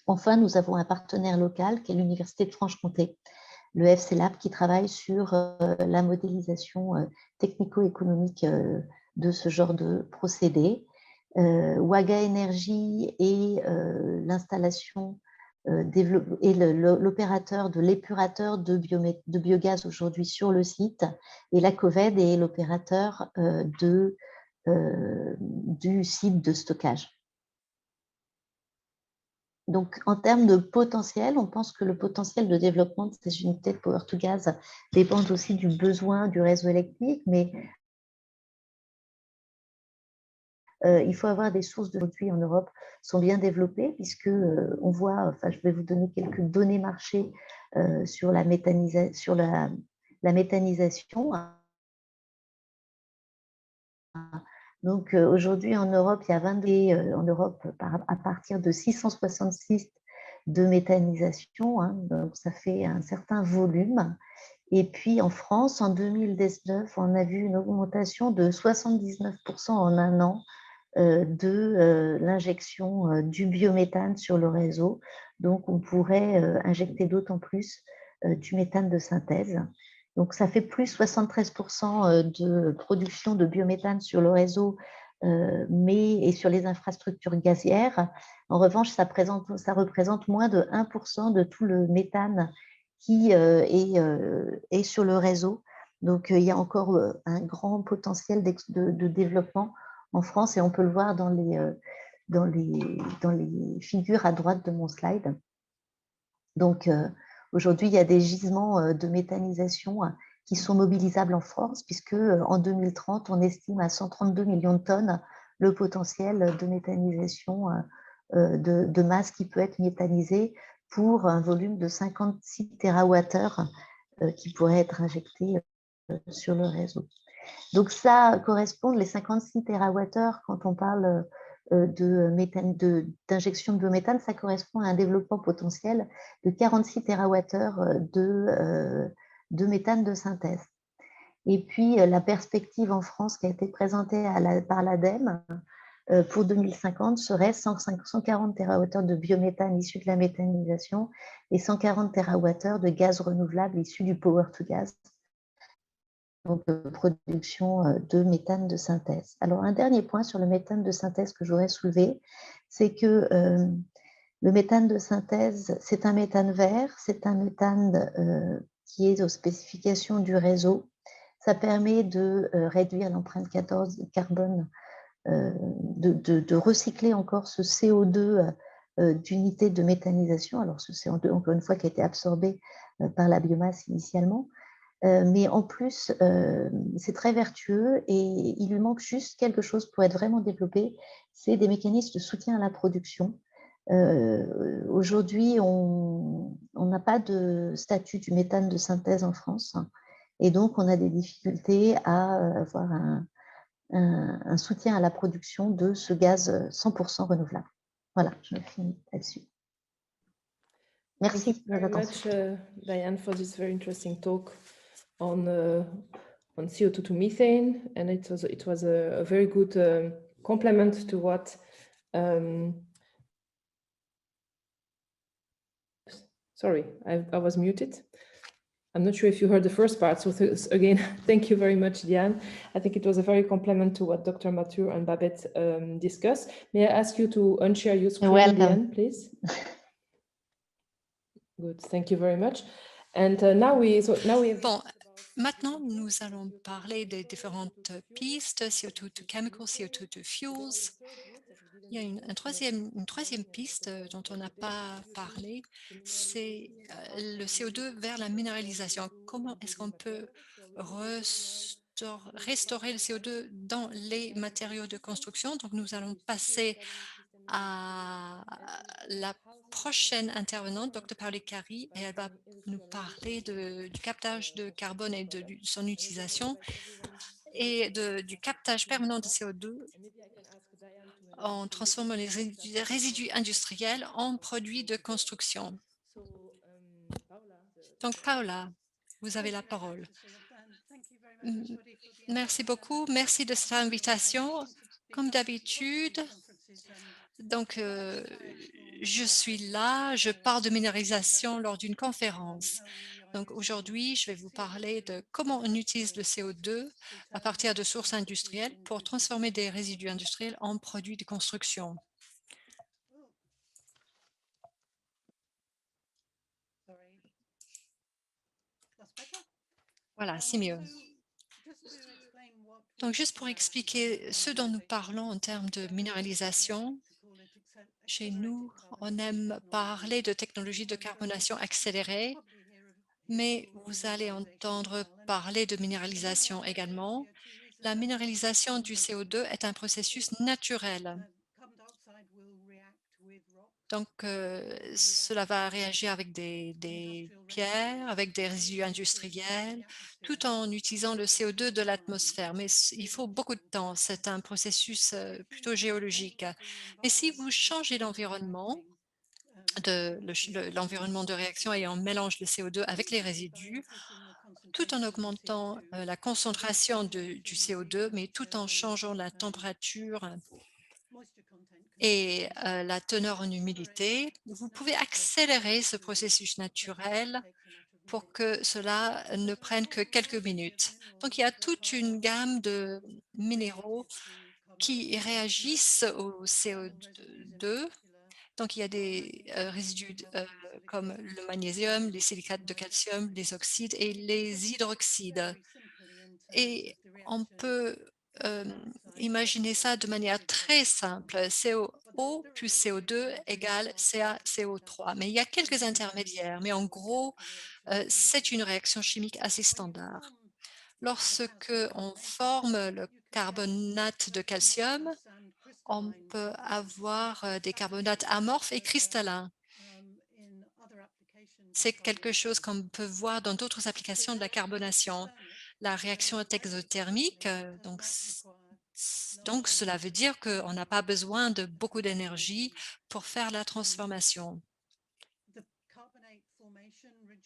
Enfin, nous avons un partenaire local qui est l'Université de Franche-Comté, le FC Lab, qui travaille sur la modélisation technico-économique de ce genre de procédé. Waga Energy et l'installation et l'opérateur de l'épurateur de biogaz aujourd'hui sur le site, et la COVED est l'opérateur du site de stockage. Donc, en termes de potentiel, on pense que le potentiel de développement de ces unités de power to gas dépend aussi du besoin du réseau électrique, mais il faut avoir des sources de produits en Europe sont bien développées, puisque on voit, enfin, je vais vous donner quelques données marché sur la méthanisation. Donc aujourd'hui en Europe, il y a 22 en Europe à partir de 666 de méthanisation, hein, donc ça fait un certain volume. Et puis en France, en 2019, on a vu une augmentation de 79% en un an de l'injection du biométhane sur le réseau. Donc, on pourrait injecter d'autant plus du méthane de synthèse. Donc, ça fait plus 73% de production de biométhane sur le réseau, et sur les infrastructures gazières. En revanche, ça représente moins de 1% de tout le méthane qui est sur le réseau. Donc, il y a encore un grand potentiel de développement en France, et on peut le voir dans les figures à droite de mon slide. Donc, aujourd'hui, il y a des gisements de méthanisation qui sont mobilisables en France, puisque en 2030, on estime à 132 millions de tonnes le potentiel de méthanisation de masse qui peut être méthanisée pour un volume de 56 TWh qui pourrait être injecté sur le réseau. Donc, ça correspond, les 56 TWh, quand on parle d'injection de biométhane, ça correspond à un développement potentiel de 46 TWh de méthane de synthèse. Et puis, la perspective en France qui a été présentée par l'ADEME pour 2050 serait 140 TWh de biométhane issu de la méthanisation et 140 TWh de gaz renouvelable issu du power to gas, donc production de méthane de synthèse. Alors, un dernier point sur le méthane de synthèse que j'aurais soulevé, c'est que le méthane de synthèse, c'est un méthane vert, c'est un méthane qui est aux spécifications du réseau. Ça permet de réduire l'empreinte carbone, de recycler encore ce CO2 d'unité de méthanisation. Alors, ce CO2, encore une fois, qui a été absorbé par la biomasse initialement. Mais en plus, c'est très vertueux, et il lui manque juste quelque chose pour être vraiment développé, c'est des mécanismes de soutien à la production. Aujourd'hui, on n'a pas de statut du méthane de synthèse en France, et donc on a des difficultés à avoir un soutien à la production de ce gaz 100% renouvelable. Voilà, je finis là-dessus. Merci de votre attention. Thank you very much, Diane, for this very interesting talk on CO2 to methane, and it was a very good complement to what sorry, I was muted. I'm not sure if you heard the first part, so again, thank you very much, Diane. I think it was a very complement to what Dr. Mathieu and Babette discussed. May I ask you to unshare your screen, Diane, please? Good, thank you very much. And now we have... Bon, maintenant, nous allons parler des différentes pistes, CO2 to chemicals, CO2 to fuels. Il y a une troisième piste dont on n'a pas parlé, c'est le CO2 vers la minéralisation. Comment est-ce qu'on peut restaurer le CO2 dans les matériaux de construction? Donc, nous allons passer à la prochaine intervenante, Dr. Pauli Kari, et elle va nous parler du captage de carbone et de son utilisation, et du captage permanent de CO2 en transformant les résidus industriels en produits de construction. Donc, Paula, vous avez la parole. Merci beaucoup. Merci de cette invitation. Comme d'habitude, donc, je suis là, je parle de minéralisation lors d'une conférence. Donc aujourd'hui, je vais vous parler de comment on utilise le CO2 à partir de sources industrielles pour transformer des résidus industriels en produits de construction. Voilà, c'est mieux. Donc juste pour expliquer ce dont nous parlons en termes de minéralisation, chez nous, on aime parler de technologie de carbonation accélérée, mais vous allez entendre parler de minéralisation également. La minéralisation du CO2 est un processus naturel. Donc, cela va réagir avec des pierres, avec des résidus industriels, tout en utilisant le CO2 de l'atmosphère. Mais il faut beaucoup de temps. C'est un processus plutôt géologique. Et si vous changez l'environnement, l'environnement de réaction et on mélange le CO2 avec les résidus, tout en augmentant la concentration du CO2, mais tout en changeant la température et la teneur en humidité, vous pouvez accélérer ce processus naturel pour que cela ne prenne que quelques minutes. Donc, il y a toute une gamme de minéraux qui réagissent au CO2. Donc, il y a des résidus comme le magnésium, les silicates de calcium, les oxydes et les hydroxydes. Et on peut euh, imaginer ça de manière très simple. CO plus CO2 égale CaCO3. Mais il y a quelques intermédiaires. Mais en gros, c'est une réaction chimique assez standard. Lorsque on forme le carbonate de calcium, on peut avoir des carbonates amorphes et cristallins. C'est quelque chose qu'on peut voir dans d'autres applications de la carbonation. La réaction est exothermique, donc cela veut dire qu'on n'a pas besoin de beaucoup d'énergie pour faire la transformation.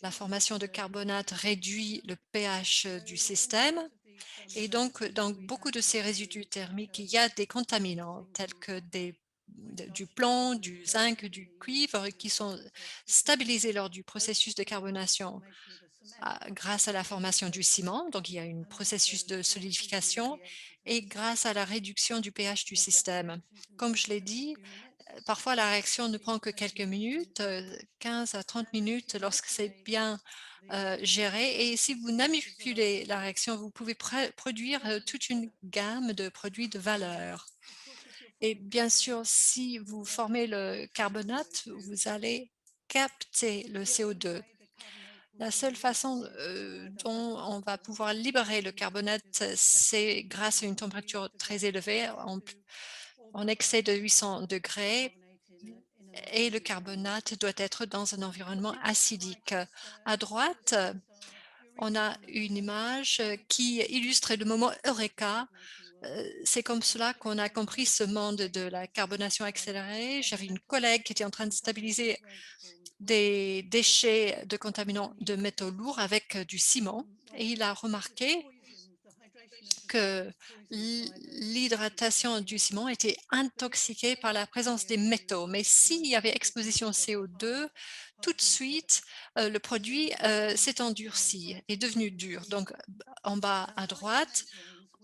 La formation de carbonate réduit le pH du système et donc dans beaucoup de ces résidus thermiques, il y a des contaminants tels que du plomb, du zinc, du cuivre qui sont stabilisés lors du processus de carbonation grâce à la formation du ciment. Donc, il y a un processus de solidification et grâce à la réduction du pH du système. Comme je l'ai dit, parfois la réaction ne prend que quelques minutes, 15 à 30 minutes lorsque c'est bien géré. Et si vous manipulez la réaction, vous pouvez produire toute une gamme de produits de valeur. Et bien sûr, si vous formez le carbonate, vous allez capter le CO2. La seule façon dont on va pouvoir libérer le carbonate, c'est grâce à une température très élevée, en excès de 800 degrés, et le carbonate doit être dans un environnement acidique. À droite, on a une image qui illustre le moment Eureka. C'est comme cela qu'on a compris ce monde de la carbonation accélérée. J'avais une collègue qui était en train de stabiliser des déchets de contaminants de métaux lourds avec du ciment et il a remarqué que l'hydratation du ciment était intoxiquée par la présence des métaux. Mais s'il y avait exposition au CO2, tout de suite, le produit s'est endurci, est devenu dur. Donc, en bas à droite,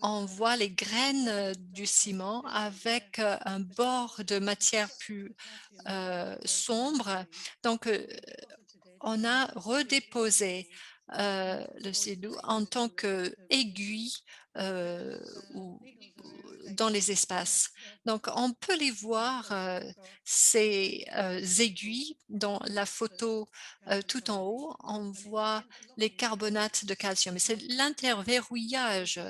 on voit les graines du ciment avec un bord de matière plus sombre. Donc, on a redéposé le CEDU en tant qu'aiguille dans les espaces. Donc, on peut les voir, ces aiguilles, dans la photo tout en haut. On voit les carbonates de calcium. Et c'est l'interverrouillage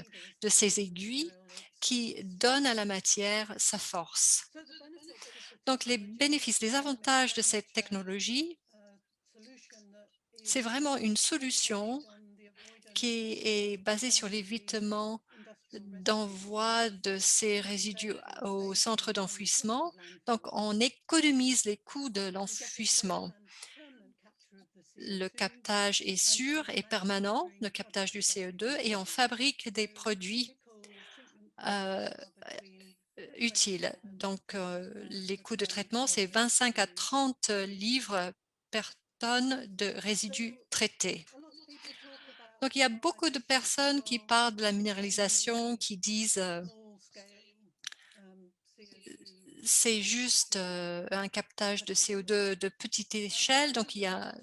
de ces aiguilles qui donne à la matière sa force. Donc, les bénéfices, les avantages de cette technologie, c'est vraiment une solution qui est basée sur l'évitement d'envoi de ces résidus au centre d'enfouissement. Donc, on économise les coûts de l'enfouissement. Le captage est sûr et permanent, le captage du CO2, et on fabrique des produits utile. Donc, les coûts de traitement, c'est 25 à 30 livres per tonne de résidus traités. Donc, il y a beaucoup de personnes qui parlent de la minéralisation, qui disent c'est juste un captage de CO2 de petite échelle, donc il y a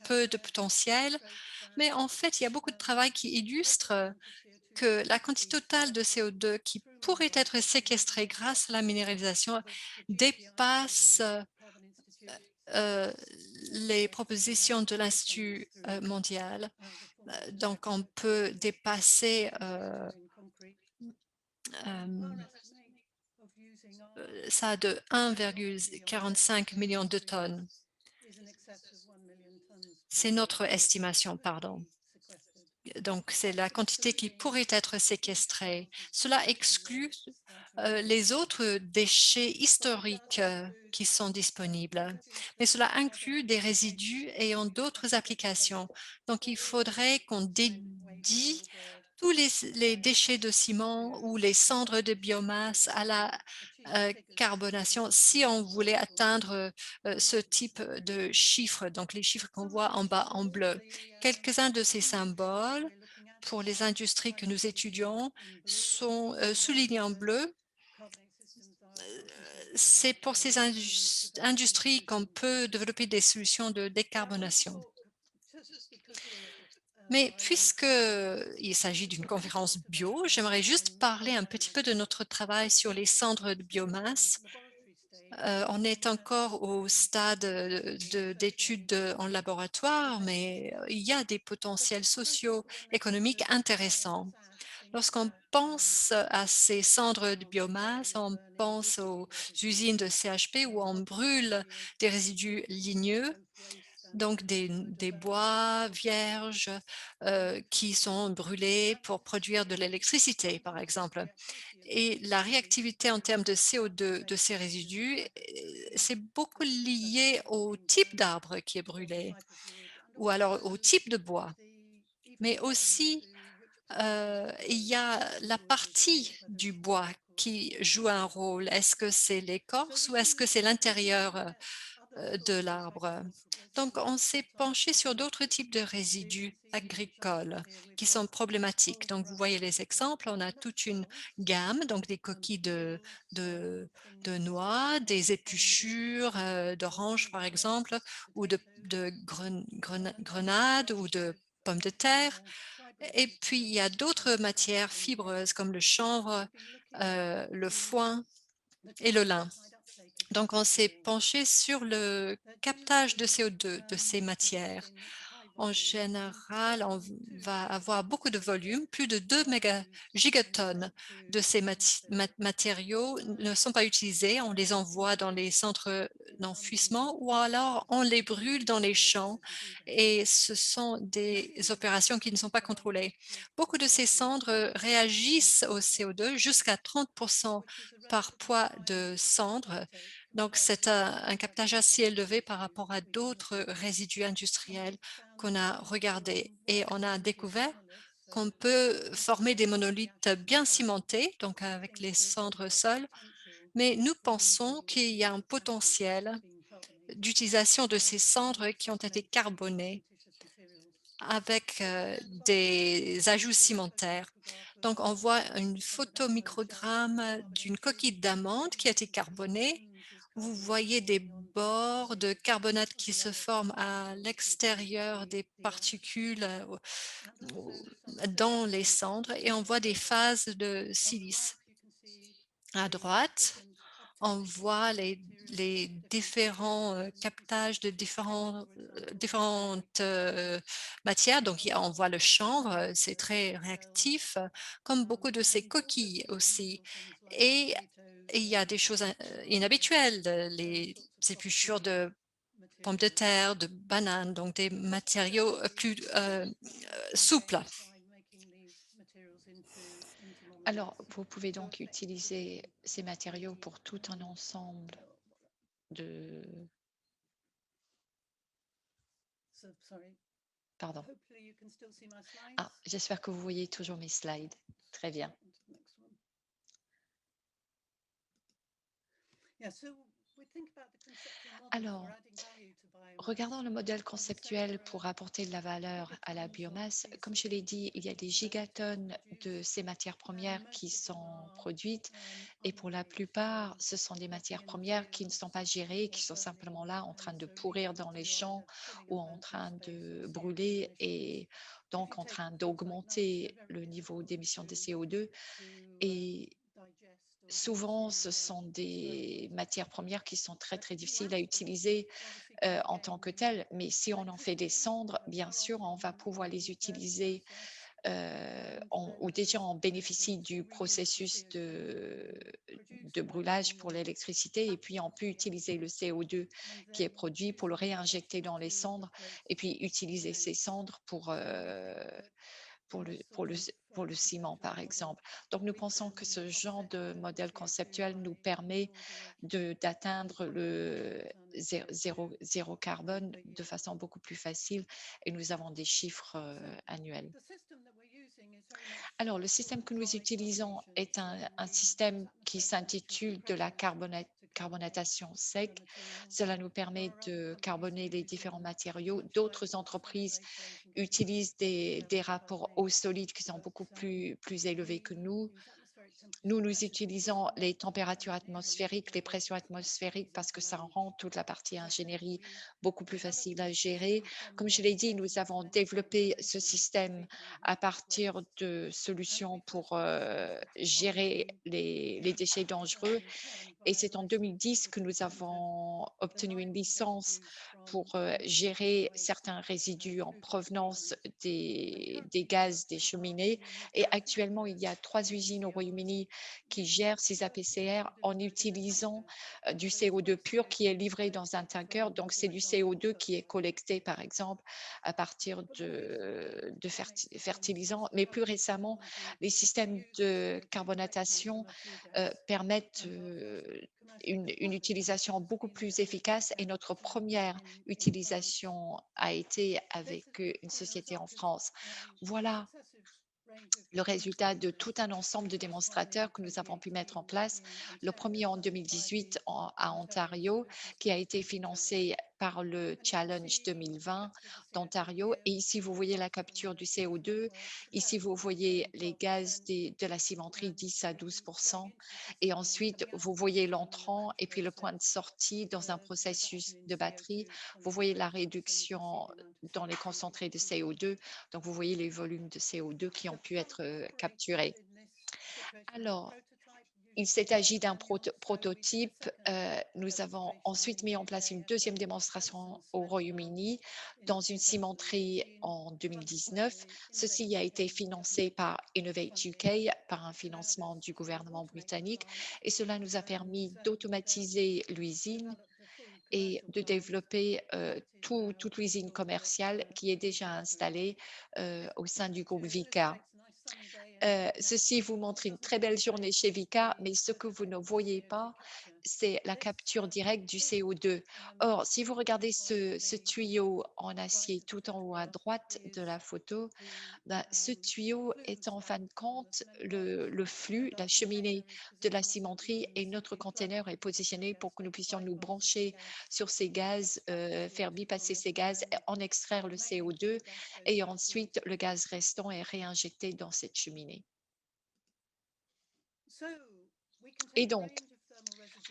peu de potentiel. Mais en fait, il y a beaucoup de travail qui illustre que la quantité totale de CO2 qui pourrait être séquestrée grâce à la minéralisation dépasse les propositions de l'Institut mondial. Donc, on peut dépasser ça de 1,45 million de tonnes. C'est notre estimation, pardon. Donc, c'est la quantité qui pourrait être séquestrée. Cela exclut les autres déchets historiques qui sont disponibles, mais cela inclut des résidus ayant d'autres applications. Donc, il faudrait qu'on dédie tous les déchets de ciment ou les cendres de biomasse à la carbonation si on voulait atteindre ce type de chiffres, donc les chiffres qu'on voit en bas en bleu. Quelques-uns de ces symboles pour les industries que nous étudions sont soulignés en bleu. C'est pour ces industries qu'on peut développer des solutions de décarbonation. Mais puisqu'il s'agit d'une conférence bio, j'aimerais juste parler un petit peu de notre travail sur les cendres de biomasse. On est encore au stade d'études en laboratoire, mais il y a des potentiels socio-économiques intéressants. Lorsqu'on pense à ces cendres de biomasse, on pense aux usines de CHP où on brûle des résidus ligneux, donc des bois vierges qui sont brûlés pour produire de l'électricité, par exemple. Et la réactivité en termes de CO2 de ces résidus, c'est beaucoup lié au type d'arbre qui est brûlé ou alors au type de bois. Mais aussi, il y a la partie du bois qui joue un rôle. Est-ce que c'est l'écorce ou est-ce que c'est l'intérieur de l'arbre? Donc, on s'est penché sur d'autres types de résidus agricoles qui sont problématiques. Donc, vous voyez les exemples, on a toute une gamme, donc des coquilles de, de noix, des épluchures d'oranges, par exemple, ou de grenades ou de pommes de terre. Et puis, il y a d'autres matières fibreuses comme le chanvre, le foin et le lin. Donc, on s'est penché sur le captage de CO2 de ces matières. En général, on va avoir beaucoup de volume, plus de 2 gigatonnes de ces matériaux ne sont pas utilisés. On les envoie dans les centres d'enfouissement ou alors on les brûle dans les champs et ce sont des opérations qui ne sont pas contrôlées. Beaucoup de ces cendres réagissent au CO2 jusqu'à 30% par poids de cendres. Donc, c'est un captage assez élevé par rapport à d'autres résidus industriels qu'on a regardés. Et on a découvert qu'on peut former des monolithes bien cimentés, donc avec les cendres seules, mais nous pensons qu'il y a un potentiel d'utilisation de ces cendres qui ont été carbonées avec des ajouts cimentaires. Donc, on voit une photo microgramme d'une coquille d'amande qui a été carbonée. Vous voyez des bords de carbonate qui se forment à l'extérieur des particules dans les cendres et on voit des phases de silice. À droite, on voit les différents captages de différentes matières. Donc, on voit le chanvre, c'est très réactif, comme beaucoup de ces coquilles aussi. Et il y a des choses inhabituelles, les épluchures de pommes de terre, de bananes, donc des matériaux plus souples. Alors, vous pouvez donc utiliser ces matériaux pour tout un ensemble de... Pardon. Ah, j'espère que vous voyez toujours mes slides. Très bien. Alors, regardons le modèle conceptuel pour apporter de la valeur à la biomasse. Comme je l'ai dit, il y a des gigatonnes de ces matières premières qui sont produites et pour la plupart, ce sont des matières premières qui ne sont pas gérées, qui sont simplement là en train de pourrir dans les champs ou en train de brûler et donc en train d'augmenter le niveau d'émission de CO2. Et souvent, ce sont des matières premières qui sont très, très difficiles à utiliser en tant que telles. Mais si on en fait des cendres, bien sûr, on va pouvoir les utiliser ou déjà on bénéficie du processus de brûlage pour l'électricité et puis on peut utiliser le CO2 qui est produit pour le réinjecter dans les cendres et puis utiliser ces cendres pour le ciment, par exemple. Donc, nous pensons que ce genre de modèle conceptuel nous permet d'atteindre le zéro carbone de façon beaucoup plus facile et nous avons des chiffres annuels. Alors, le système que nous utilisons est un système qui s'intitule de la carbonatation sec. Cela nous permet de carboner les différents matériaux. D'autres entreprises utilisent des rapports eau solide qui sont beaucoup plus élevés que nous. Nous utilisons les températures atmosphériques, les pressions atmosphériques parce que ça rend toute la partie ingénierie beaucoup plus facile à gérer. Comme je l'ai dit, nous avons développé ce système à partir de solutions pour gérer les déchets dangereux et c'est en 2010 que nous avons obtenu une licence pour gérer certains résidus en provenance des gaz des cheminées. Et actuellement, il y a 3 usines au Royaume-Uni qui gèrent ces APCR en utilisant du CO2 pur qui est livré dans un tanker. Donc, c'est du CO2 qui est collecté, par exemple, à partir de fertilisants. Mais plus récemment, les systèmes de carbonatation permettent une utilisation beaucoup plus efficace et notre première utilisation a été avec une société en France. Voilà le résultat de tout un ensemble de démonstrateurs que nous avons pu mettre en place. Le premier en 2018 à Ontario, qui a été financé par le Challenge 2020 d'Ontario. Et ici, vous voyez la capture du CO2. Ici, vous voyez les gaz de la cimenterie 10 à 12%. Et ensuite, vous voyez l'entrant et puis le point de sortie dans un processus de batterie. Vous voyez la réduction dans les concentrés de CO2. Donc, vous voyez les volumes de CO2 qui ont pu être capturés. Alors, il s'est agi d'un prototype. Nous avons ensuite mis en place une deuxième démonstration au Royaume-Uni dans une cimenterie en 2019. Ceci a été financé par Innovate UK, par un financement du gouvernement britannique, et cela nous a permis d'automatiser l'usine et de développer toute l'usine commerciale qui est déjà installée au sein du groupe Vicat. Ceci vous montre une très belle journée chez Vicat, mais ce que vous ne voyez pas, c'est la capture directe du CO2. Or, si vous regardez ce tuyau en acier tout en haut à droite de la photo, ben, ce tuyau est en fin de compte le flux, la cheminée de la cimenterie et notre conteneur est positionné pour que nous puissions nous brancher sur ces gaz, faire bypasser ces gaz, en extraire le CO2 et ensuite le gaz restant est réinjecté dans cette cheminée. Et donc,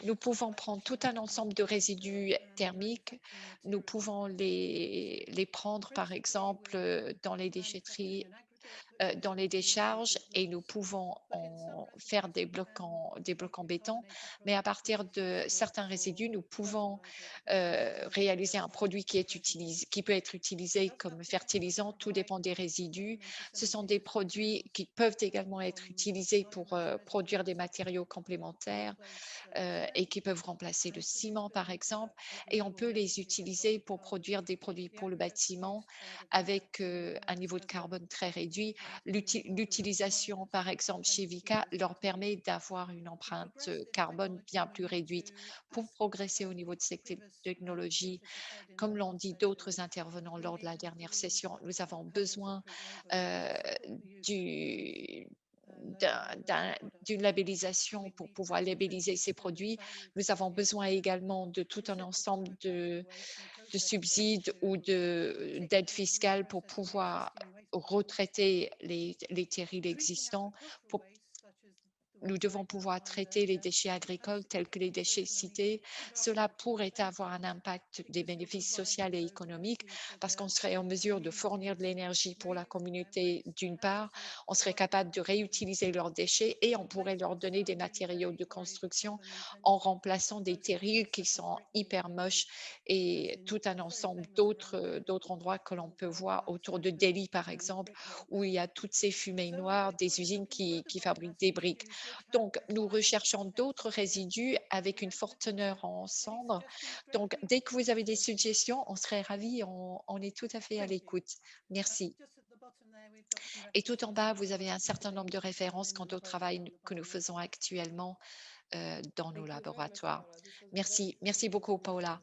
nous pouvons prendre tout un ensemble de résidus thermiques. Nous pouvons les prendre, par exemple, dans les déchetteries dans les décharges et nous pouvons en faire des blocs en béton. Mais à partir de certains résidus, nous pouvons réaliser un produit qui peut être utilisé comme fertilisant. Tout dépend des résidus. Ce sont des produits qui peuvent également être utilisés pour produire des matériaux complémentaires et qui peuvent remplacer le ciment, par exemple. Et on peut les utiliser pour produire des produits pour le bâtiment avec un niveau de carbone très réduit. L'utilisation, par exemple, chez Vica, leur permet d'avoir une empreinte carbone bien plus réduite. Pour progresser au niveau de cette technologie, comme l'ont dit d'autres intervenants lors de la dernière session, nous avons besoin du, d'une labellisation pour pouvoir labelliser ces produits. Nous avons besoin également de tout un ensemble de subsides ou d'aides fiscales pour pouvoir retraiter les terrils existants. Pour Nous devons pouvoir traiter les déchets agricoles tels que les déchets cités. Cela pourrait avoir un impact des bénéfices sociaux et économiques parce qu'on serait en mesure de fournir de l'énergie pour la communauté d'une part, on serait capable de réutiliser leurs déchets et on pourrait leur donner des matériaux de construction en remplaçant des terrils qui sont hyper moches et tout un ensemble d'autres endroits que l'on peut voir autour de Delhi, par exemple, où il y a toutes ces fumées noires des usines qui fabriquent des briques. Donc, nous recherchons d'autres résidus avec une forte teneur en cendres. Donc, dès que vous avez des suggestions, on serait ravis, on est tout à fait à l'écoute. Merci. Et tout en bas, vous avez un certain nombre de références quant au travail que nous faisons actuellement dans nos laboratoires. Merci, merci beaucoup, Paula.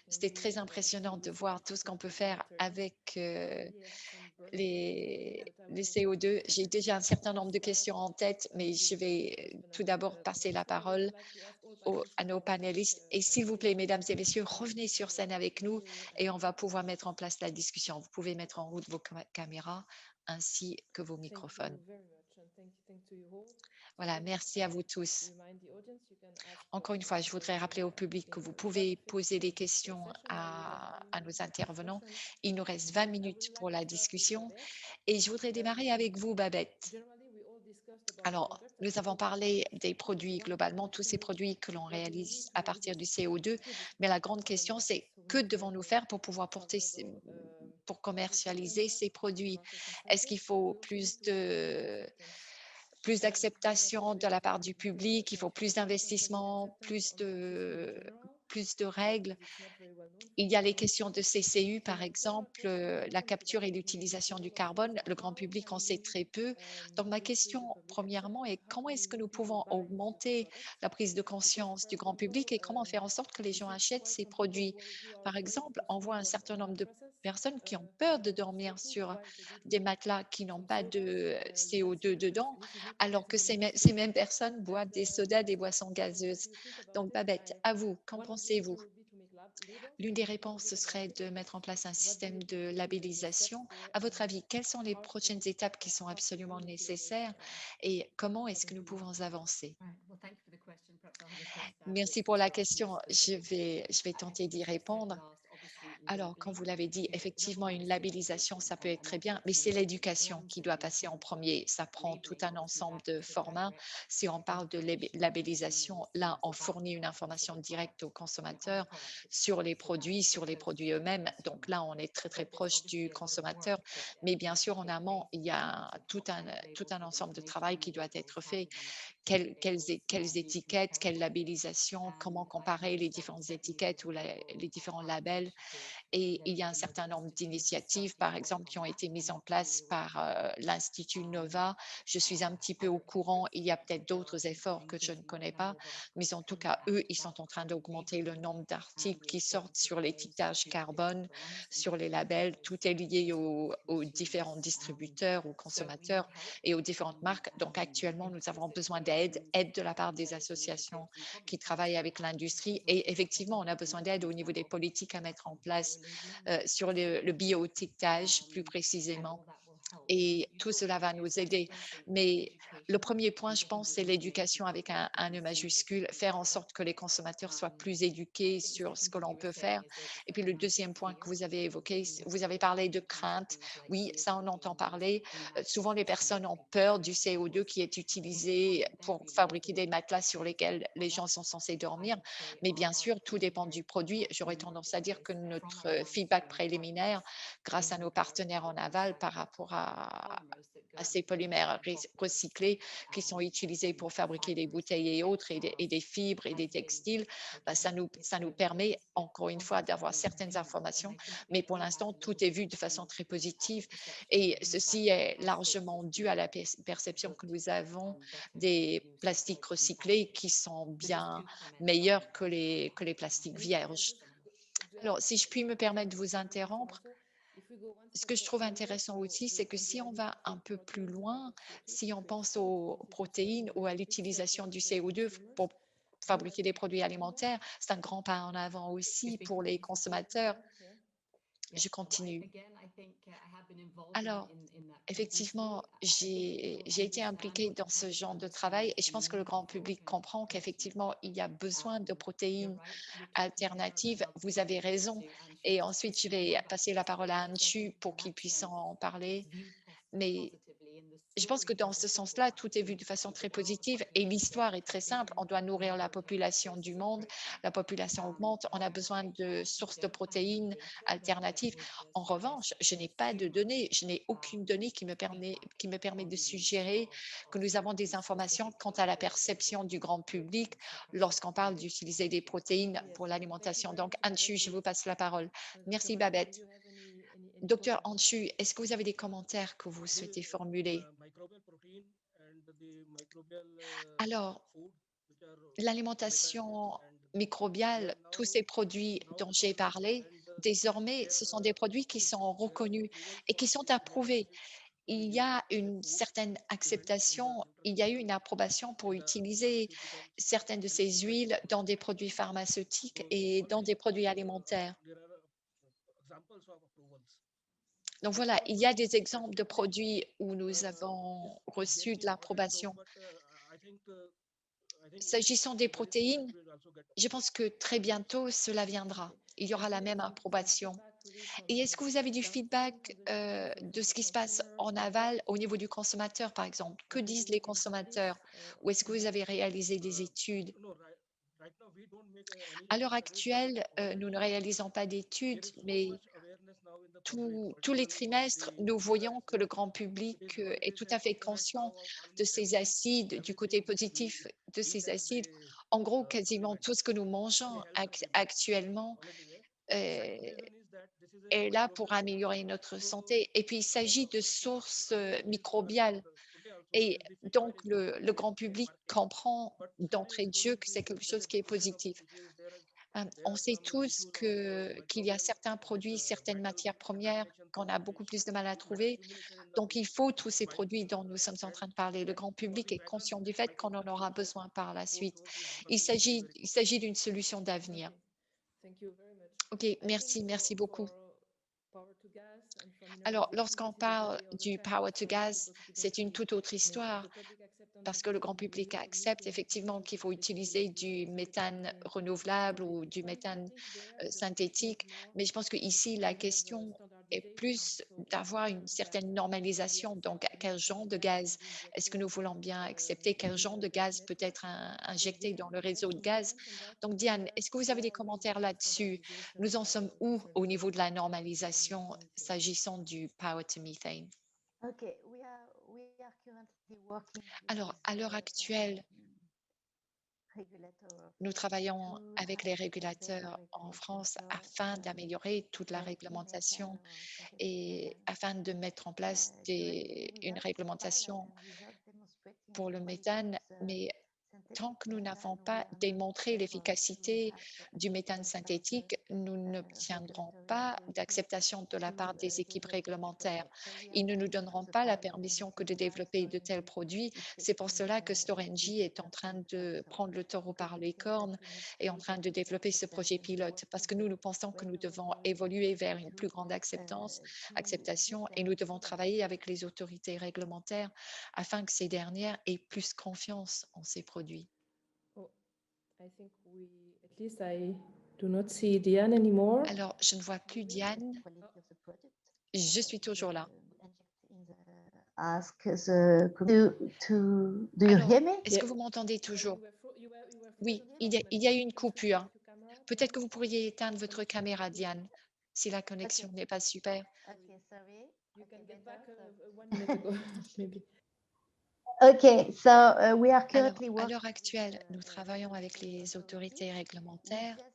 C'était très impressionnant de voir tout ce qu'on peut faire avec les CO2. J'ai déjà un certain nombre de questions en tête, mais je vais tout d'abord passer la parole à nos panélistes. Et s'il vous plaît, mesdames et messieurs, revenez sur scène avec nous et on va pouvoir mettre en place la discussion. Vous pouvez mettre en route vos caméras ainsi que vos microphones. Voilà, merci à vous tous. Encore une fois, je voudrais rappeler au public que vous pouvez poser des questions à nos intervenants. Il nous reste 20 minutes pour la discussion et je voudrais démarrer avec vous, Babette. Alors, nous avons parlé des produits globalement, tous ces produits que l'on réalise à partir du CO2, mais la grande question, c'est que devons-nous faire pour pouvoir pour commercialiser ces produits? Est-ce qu'il faut plus d'acceptation de la part du public, il faut plus d'investissement, plus de règles. Il y a les questions de CCU, par exemple, la capture et l'utilisation du carbone. Le grand public en sait très peu. Donc, ma question, premièrement, est comment est-ce que nous pouvons augmenter la prise de conscience du grand public et comment faire en sorte que les gens achètent ces produits? Par exemple, on voit un certain nombre de personnes qui ont peur de dormir sur des matelas qui n'ont pas de CO2 dedans, alors que ces mêmes personnes boivent des sodas, des boissons gazeuses. Donc, Babette, à vous, qu'en pensez-vous? L'une des réponses, ce serait de mettre en place un système de labellisation. À votre avis, quelles sont les prochaines étapes qui sont absolument nécessaires et comment est-ce que nous pouvons avancer? Merci pour la question. Je vais tenter d'y répondre. Alors, comme vous l'avez dit, effectivement, une labellisation, ça peut être très bien, mais c'est l'éducation qui doit passer en premier. Ça prend tout un ensemble de formats. Si on parle de labellisation, là, on fournit une information directe aux consommateurs sur les produits eux-mêmes. Donc là, on est très, très proche du consommateur. Mais bien sûr, en amont, il y a tout un ensemble de travail qui doit être fait. Quelles étiquettes, quelle labellisation, comment comparer les différentes étiquettes ou les différents labels. Et il y a un certain nombre d'initiatives, par exemple, qui ont été mises en place par l'Institut Nova. Je suis un petit peu au courant. Il y a peut-être d'autres efforts que je ne connais pas, mais en tout cas, eux, ils sont en train d'augmenter le nombre d'articles qui sortent sur l'étiquetage carbone, sur les labels. Tout est lié aux différents distributeurs, aux consommateurs et aux différentes marques. Donc, actuellement, nous avons besoin aide de la part des associations qui travaillent avec l'industrie. Et effectivement, on a besoin d'aide au niveau des politiques à mettre en place sur le bioétiquetage plus précisément. Et tout cela va nous aider. Mais le premier point, je pense, c'est l'éducation avec un E majuscule, faire en sorte que les consommateurs soient plus éduqués sur ce que l'on peut faire. Et puis le deuxième point que vous avez évoqué, vous avez parlé de crainte. Oui, ça, on entend parler. Souvent, les personnes ont peur du CO2 qui est utilisé pour fabriquer des matelas sur lesquels les gens sont censés dormir. Mais bien sûr, tout dépend du produit. J'aurais tendance à dire que notre feedback préliminaire, grâce à nos partenaires en aval par rapport à ces polymères recyclés qui sont utilisés pour fabriquer des bouteilles et autres, et des fibres et des textiles, bah, ça nous permet, encore une fois, d'avoir certaines informations. Mais pour l'instant, tout est vu de façon très positive. Et ceci est largement dû à la perception que nous avons des plastiques recyclés qui sont bien meilleurs que les plastiques vierges. Alors, si je puis me permettre de vous interrompre, ce que je trouve intéressant aussi, c'est que si on va un peu plus loin, si on pense aux protéines ou à l'utilisation du CO2 pour fabriquer des produits alimentaires, c'est un grand pas en avant aussi pour les consommateurs. Yeah. Je Well, continue. again, I think I have been involved Alors, in that effectivement, previously. I think people j'ai été understand impliquée what dans you ce have to genre de understand travail et je in pense que le grand medical public comprend protein. qu'effectivement, il y a besoin de You're protéines right. We're talking here about the alternatives. health Vous avez protein raison. issue, and Et she'll ensuite, je speak vais more about passer la this. parole à So I Anshu think in pour qu'il that puisse sense, en it's parler. viewed Mais positively, and the je pense que story dans is a ce simple sens-là, one. tout est vu de façon The très world positive et population l'histoire est très is simple. On growing. doit We nourrir la need greater population du sources of monde. protein. La population augmente. On a besoin de We sources de don't have any protéines data that alternatives. would En revanche, suggest je n'ai there's pas de too données. much Je n'ai aucune donnée feedback qui me permet on de the use suggérer que of nous avons certain des informations specific quant à la doses of perception du those grand public protein suppressor lorsqu'on parle foods d'utiliser des on human protéines pour Yes, thank you l'alimentation. very Donc, much, Babette. Anshu, je vous passe la parole. Dr. Merci, Mathieu, do Babette. you have any Docteur comment on that? Anshu, est-ce que vous avez des commentaires que vous souhaitez formuler? Alors, l'alimentation microbiale, tous ces produits dont j'ai parlé, désormais, ce sont des produits qui sont reconnus et qui sont approuvés. Il y a une certaine acceptation, il y a eu une approbation pour utiliser certaines de ces huiles dans des produits pharmaceutiques et dans des produits alimentaires. Donc voilà, il y a des exemples de produits où nous avons reçu de l'approbation. S'agissant des protéines, je pense que très bientôt, cela viendra. Il y aura la même approbation. Et est-ce que vous avez du feedback de ce qui se passe en aval au niveau du consommateur, par exemple? Que disent les consommateurs? Ou est-ce que vous avez réalisé des études? À l'heure actuelle, nous ne réalisons pas d'études, mais tous les trimestres, nous voyons que le grand public est tout à fait conscient de ces acides, du côté positif de ces acides. En gros, quasiment tout ce que nous mangeons actuellement euh, est là pour améliorer notre santé. Et puis, il s'agit de sources microbiales. Et donc, le grand public comprend d'entrée de jeu que c'est quelque chose qui est positif. On sait tous qu'il y a certains produits, certaines matières premières qu'on a beaucoup plus de mal à trouver. Donc, il faut tous ces produits dont nous sommes en train de parler. Le grand public est conscient du fait qu'on en aura besoin par la suite. Il s'agit d'une solution d'avenir. Thank you very much. OK, I merci, think merci beaucoup. power to gas and for Alors, mineralization, lorsqu'on this is a parle totally other du chapter, power to so gas, because we don't c'est une really toute autre make histoire the public acceptance parce of que le this grand in the public EU. We need accepte to have effectivement qu'il faut specific utiliser technologies du and méthane certification renouvelable to ou be du defined. I méthane think there the question synthétique. is more Mais je pense qu'ici, do la we have question est standardization? plus So what d'avoir kind une of certaine gas can we normalisation. Donc, accept and quel what kind genre of de gas can gaz be est-ce que injected nous voulons bien accepter? Quel genre de in the gaz peut network? être So injecté dans Diane, le do you have réseau de some gaz? comments on that? Donc, Power to Diane, gas est-ce que vous avez des or we commentaires don't have là-dessus? standardization Nous en sommes où concerning au niveau de la power to normalisation methane? s'agissant du power to methane? Okay, we are currently working Alors, with à l'heure actuelle, regulator nous France travaillons to avec have les a better régulateurs en regulation France for afin d'améliorer toute la synthetic réglementation methane or synthetic et methane. afin de mettre en place Currently, une without trial réglementation and without demonstrating pour the le quality of méthane, the mais tant synthetic que nous n'avons methane, we pas are not démontré able to l'efficacité have du méthane acceptance by the synthétique, nous n'obtiendrons regulatory pas authority d'acceptation de la to part des équipes develop such a réglementaires. project. So we are Ils ne nous waiting for donneront the pas la pilot and the permission que de stepwise développer de tels going produits. if C'est it pour meets cela que Storengy est en the train protocol. de So prendre le taureau because par it les seems that cornes we need et en to train de develop développer ce acceptance projet and we pilote work parce with que the nous pensons que nous devons regulatory évoluer vers une plus to grande to acceptation give et them nous devons assurance. travailler avec les autorités réglementaires afin que ces dernières aient plus confiance en ces produits. Oh, I think at least I do not see Diane anymore. Alors, je ne vois plus The Diane. quality of the product. Je suis toujours là. Ask the do you Alors, hear me? est-ce que vous m'entendez toujours? You were Oui, frozen for il a y a, moment. il y a eu une Can you switch coupure. back to camera, Peut-être que perhaps? vous pourriez éteindre Or votre maybe switch caméra, back to Diane, si la connexion n'est pas super. Okay, sorry. You can get better, back 1 minute ago, maybe. Okay, so we are Alors, currently à working l'heure with actuelle, nous travaillons avec regulatory les autorités authorities. We réglementaires just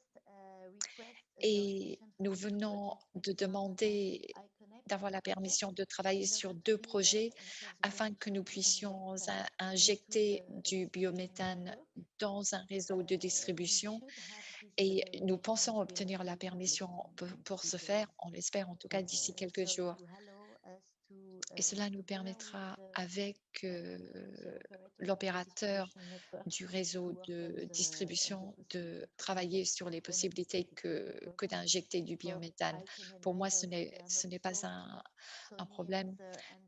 request et authorization for nous two venons projects de based on demander iConnect d'avoir la project permission de travailler in sur order to 2 be projets in charge of afin que nous demonstrating and puissions verify into injecter the du distribution biométhane network. dans un réseau de We distribution. should have this et nous pensons obtenir la permission pour ce faire, on l'espère en tout cas d'ici quelques jours. Et cela nous permettra, avec l'opérateur du réseau de distribution, de travailler sur les possibilités que d'injecter du biométhane. Pour moi, ce n'est pas un problème,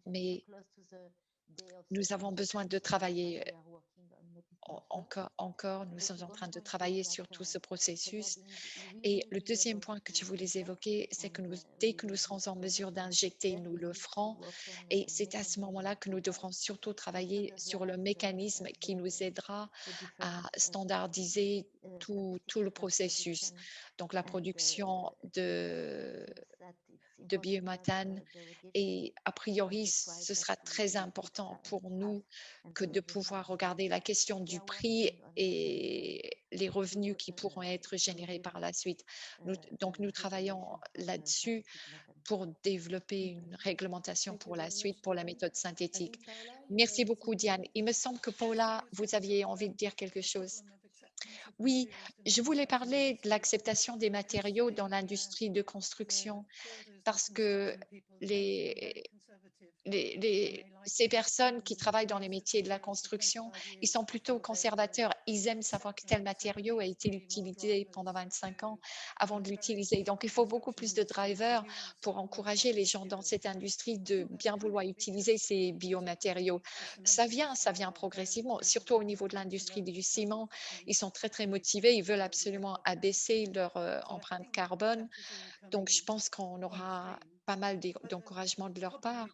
mais nous avons besoin de travailler encore. Nous sommes en train de travailler sur tout ce processus. Et le deuxième point que je voulais évoquer, c'est que dès que nous serons en mesure d'injecter, nous le ferons. Et c'est à ce moment-là que nous devrons surtout travailler sur le mécanisme qui nous aidera à standardiser tout le processus. Donc la production de biométhane. Et a priori, ce sera très important pour nous que de pouvoir regarder la question du prix et les revenus qui pourront être générés par la suite. Donc, nous travaillons là-dessus pour développer une réglementation pour la suite, pour la méthode synthétique. Merci beaucoup, Diane. Il me semble que Paula, vous aviez envie de dire quelque chose. Oui, je voulais parler de l'acceptation des matériaux dans l'industrie de construction parce que les, ces personnes qui travaillent dans les métiers de la construction, ils sont plutôt conservateurs. Ils aiment savoir que tel matériau a été utilisé pendant 25 ans avant de l'utiliser. Donc, il faut beaucoup plus de drivers pour encourager les gens dans cette industrie de bien vouloir utiliser ces biomatériaux. Ça vient progressivement, surtout au niveau de l'industrie du ciment. Ils sont très, très motivés. Ils veulent absolument abaisser leur empreinte carbone. Donc, je pense qu'on aura pas mal d'encouragement de leur part.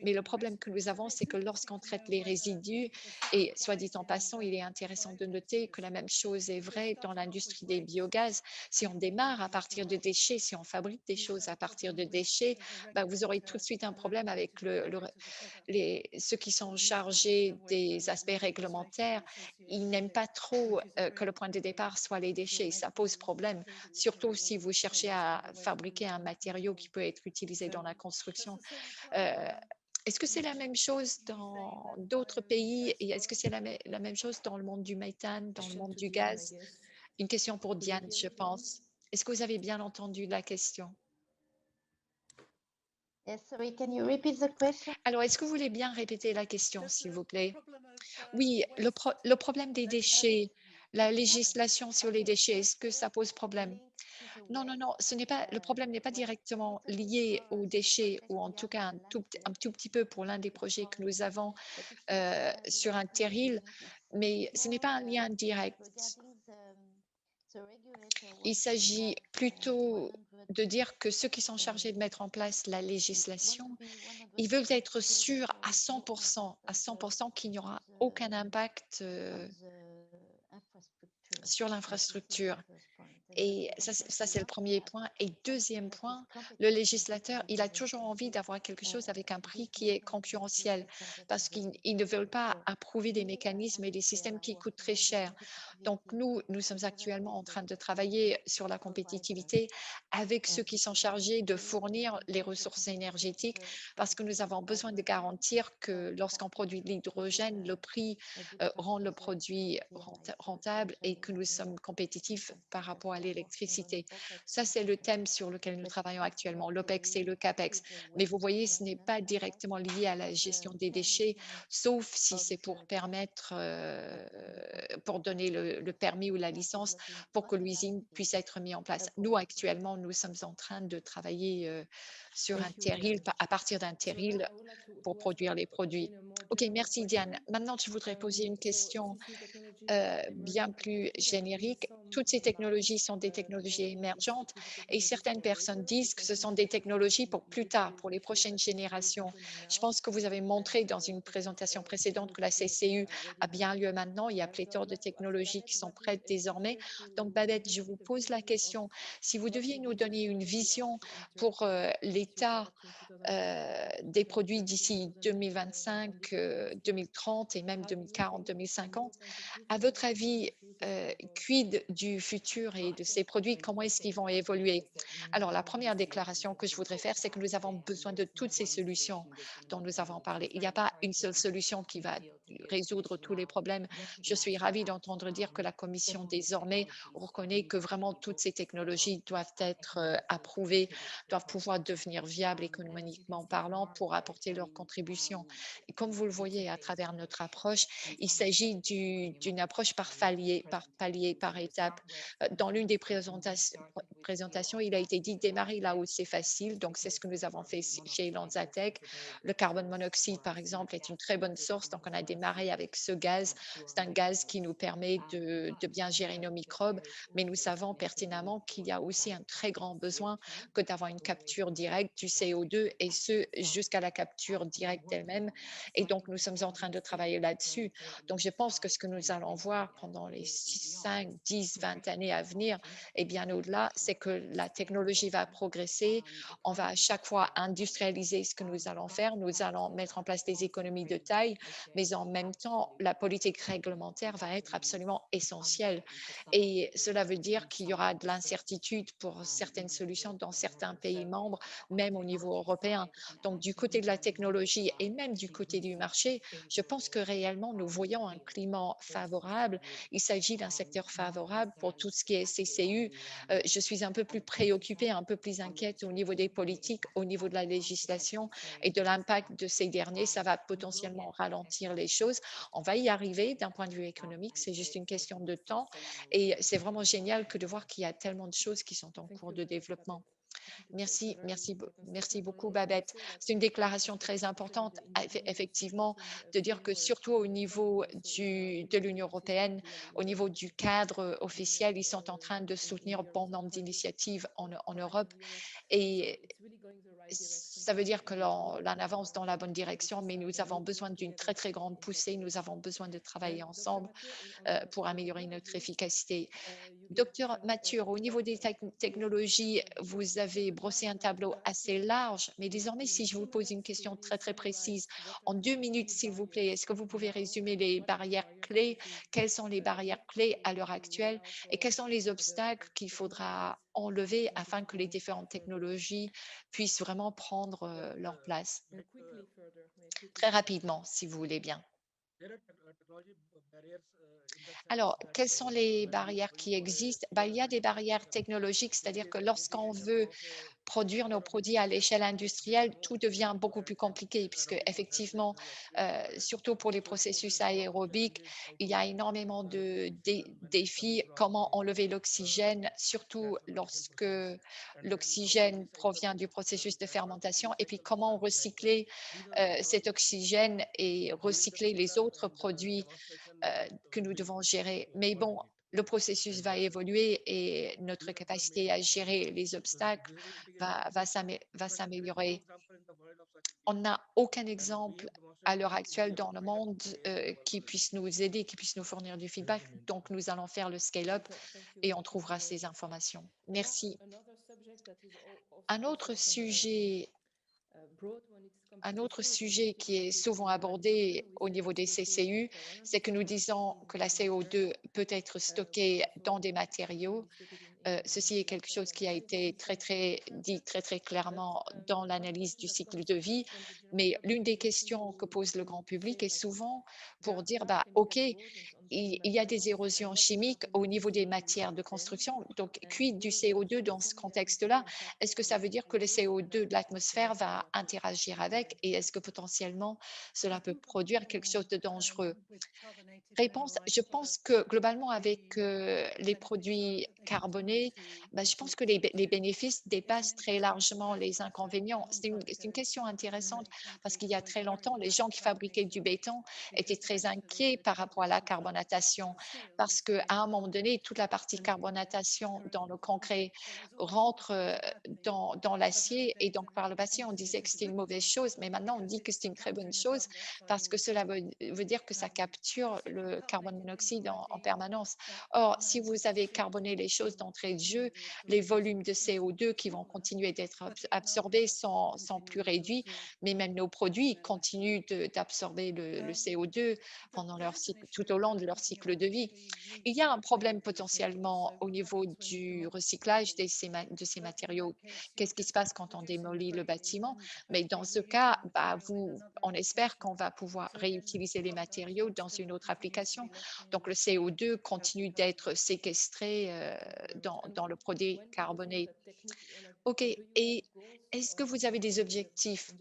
Mais le problème que nous avons, c'est que lorsqu'on traite les résidus, et soit dit en passant, il est intéressant de noter que la même chose est vraie dans l'industrie des biogaz. Si on démarre à partir de déchets, si on fabrique des choses à partir de déchets, bah, vous aurez tout de suite un problème avec ceux qui sont chargés des aspects réglementaires. Ils n'aiment pas trop que le point de départ soit les déchets. Ça pose problème, surtout si vous cherchez à fabriquer un matériau qui peut être utilisé dans la construction. Euh, Est-ce que c'est la même chose dans d'autres pays et est-ce que c'est la même chose dans le monde du méthane, dans le Question monde to du Diane, I gaz? guess. Une question pour Could you Diane, hear je me, Diane? pense. Est-ce que vous avez bien entendu la question? Yes, sorry, can you repeat the question? Alors, est-ce que vous voulez bien répéter la question, s'il vous plaît? Oui, le problème des déchets, la législation sur les déchets, est-ce que ça pose problème? Non, non, non, le problème n'est pas directement lié aux déchets, ou en tout cas un tout petit peu pour l'un des projets que nous avons sur un terril, mais ce n'est pas un lien direct. Il s'agit plutôt de dire que ceux qui sont chargés de mettre en place la législation, ils veulent être sûrs à 100% qu'il n'y aura aucun impact sur l'infrastructure. Et ça, c'est le premier point. Et deuxième point, le législateur, il a toujours envie d'avoir quelque chose avec un prix qui est concurrentiel parce qu'ils ne veulent pas approuver des mécanismes et des systèmes qui coûtent très cher. Donc, nous sommes actuellement en train de travailler sur la compétitivité avec ceux qui sont chargés de fournir les ressources énergétiques parce que nous avons besoin de garantir que lorsqu'on produit de l'hydrogène, le prix rend le produit rentable et que nous sommes compétitifs par rapport à l'électricité. Ça, c'est le thème sur lequel nous travaillons actuellement, l'OPEX et le CAPEX. Mais vous voyez, ce n'est pas directement lié à la gestion des déchets, sauf si c'est pour permettre, pour donner le permis ou la licence pour que l'usine puisse être mise en place. Nous, actuellement, nous sommes en train de travailler sur un Thank you, terril, Diane. à partir d'un So now terril I would like pour to ask produire les produits. in a more OK, general merci Diane. question. Maintenant, je voudrais poser une So question these new technologies are bien emerging plus technologies, and there is générique. some Toutes ces technologies demands sont des technologies for these émergentes to be et technologies certaines for personnes later, disent que ce because sont we des see technologies in pour plus tard, details pour les the fuel prochaines cycle is générations. happening Je now. pense que vous avez montré dans une But présentation précédente several que la companies CCU already a bien have lieu maintenant. Il y a that. So I pléthore would de like to ask technologies Babette, qui sont what is prêtes désormais. expected Donc, to give Babette, us je a vous bit of pose la vision of question. Si vous what deviez will nous be the donner une state of the vision art in terms pour of l'état production 2025, des produits 2030 and d'ici 2025, 2050. 2030 et même How do you 2040, think, from 2050, your point of view, à from votre your avis, philosophy of quid du futur et de ces produits, comment est-ce qu'ils vont évoluer? Alors, la première déclaration que je voudrais faire, c'est que nous avons besoin de toutes ces solutions dont nous avons parlé. Il n'y a pas une seule solution qui va résoudre tous les problèmes. Je suis ravie d'entendre dire que la Commission désormais reconnaît que vraiment toutes ces technologies doivent être approuvées, doivent pouvoir devenir viables économiquement parlant pour apporter leur contribution. Et comme vous le voyez à travers notre approche, il s'agit d'une approche par palier, par étape. Dans l'une des présentations, il a été dit démarrer là où c'est facile. Donc, c'est ce que nous avons fait chez Lanzatech. Le carbone monoxyde, par exemple, est une très bonne source. Donc, on a démarré avec ce gaz. C'est un gaz qui nous permet de bien gérer nos microbes, mais nous savons pertinemment qu'il y a aussi un très grand besoin que d'avoir une capture directe du CO2 et ce jusqu'à la capture directe elle-même. Et donc, nous sommes en train de travailler là-dessus. Donc, je pense que ce que nous allons voir pendant les 5, 10, 20 années à venir et bien au-delà, c'est que la technologie va progresser. On va à chaque fois industrialiser ce que nous allons faire. Nous allons mettre en place des économies de taille, mais en même temps, la politique réglementaire va être absolument essentielle. Et cela veut dire qu'il y aura de l'incertitude pour certaines solutions dans certains pays membres, même au niveau européen. Donc, du côté de la technologie et même du côté du marché, je pense que réellement, nous voyons un climat favorable. Il s'agit d'un secteur favorable pour tout ce qui est CCU. Je suis un peu plus préoccupée, un peu plus inquiète au niveau des politiques, au niveau de la législation et de l'impact de ces derniers. Ça va potentiellement ralentir les choses. On va y arriver d'un point de vue économique. C'est juste une question de temps. Et c'est vraiment génial que de voir qu'il y a tellement de choses qui sont en cours de développement. Merci beaucoup, Babette. C'est une déclaration très importante, effectivement, de dire que surtout au niveau de l'Union européenne, au niveau du cadre officiel, ils sont en train de soutenir bon nombre d'initiatives en Europe. Et ça veut dire que l'on avance dans la bonne direction, mais nous avons besoin d'une très, très grande poussée. Nous avons besoin de travailler ensemble pour améliorer notre efficacité. Docteur Mathieu, au niveau des technologies, vous avez brossé un tableau assez large, mais désormais, si je vous pose une question très, très précise, en 2 minutes, s'il vous plaît, est-ce que vous pouvez résumer les barrières clés? Quelles sont les barrières clés à l'heure actuelle et quels sont les obstacles qu'il faudra enlever afin que les différentes technologies puissent vraiment prendre leur place? Très rapidement, si vous voulez bien. Alors, quelles sont les barrières qui existent? Il y a des barrières technologiques, c'est-à-dire que lorsqu'on veut produire nos produits à l'échelle industrielle, tout devient beaucoup plus compliqué puisque effectivement, surtout pour les processus aérobiques, il y a énormément de défis. Comment enlever l'oxygène, surtout lorsque l'oxygène provient du processus de fermentation, et puis comment recycler cet oxygène et recycler les autres produits que nous devons gérer. Mais bon, le processus va évoluer et notre capacité à gérer les obstacles va s'améliorer. On n'a aucun exemple à l'heure actuelle dans le monde qui puisse nous aider, qui puisse nous fournir du feedback. Donc, nous allons faire le scale-up et on trouvera ces informations. Merci. Un autre sujet Un autre sujet qui est souvent abordé au niveau des CCU, c'est que nous disons que la CO2 peut être stockée dans des matériaux. Ceci est quelque chose qui a été dit très, très clairement dans l'analyse du cycle de vie. Mais l'une des questions que pose le grand public est souvent pour dire, bah, OK, il y a des érosions chimiques au niveau des matières de construction. Donc, quid du CO2 dans ce contexte-là? Est-ce que ça veut dire que le CO2 de l'atmosphère va interagir avec et est-ce que potentiellement cela peut produire quelque chose de dangereux? Réponse, je pense que globalement avec les produits carbonés, bah, je pense que les bénéfices dépassent très largement les inconvénients. C'est une question intéressante parce qu'il y a très longtemps, les gens qui fabriquaient du béton étaient très inquiets par rapport à la carbonatation parce qu'à un moment donné, toute la partie carbonatation dans le concret rentre dans l'acier et donc par le passé, on disait que c'était une mauvaise chose, mais maintenant on dit que c'est une très bonne chose parce que cela veut dire que ça capture le carbone monoxyde en permanence. Or, si vous avez carboné les choses d'entrée de jeu, les volumes de CO2 qui vont continuer d'être absorbés sont plus réduits, mais même nos produits continuent d'absorber le CO2 pendant leur cycle, tout au long de leur cycle de vie. Il y a un problème potentiellement au niveau du recyclage de ces matériaux. Qu'est-ce qui se passe quand on démolit le bâtiment? Mais dans ce cas, bah, on espère qu'on va pouvoir réutiliser les matériaux dans une autre application. Donc le CO2 continue d'être séquestré dans le produit carboné. OK. Et est-ce que vous avez des objectifs?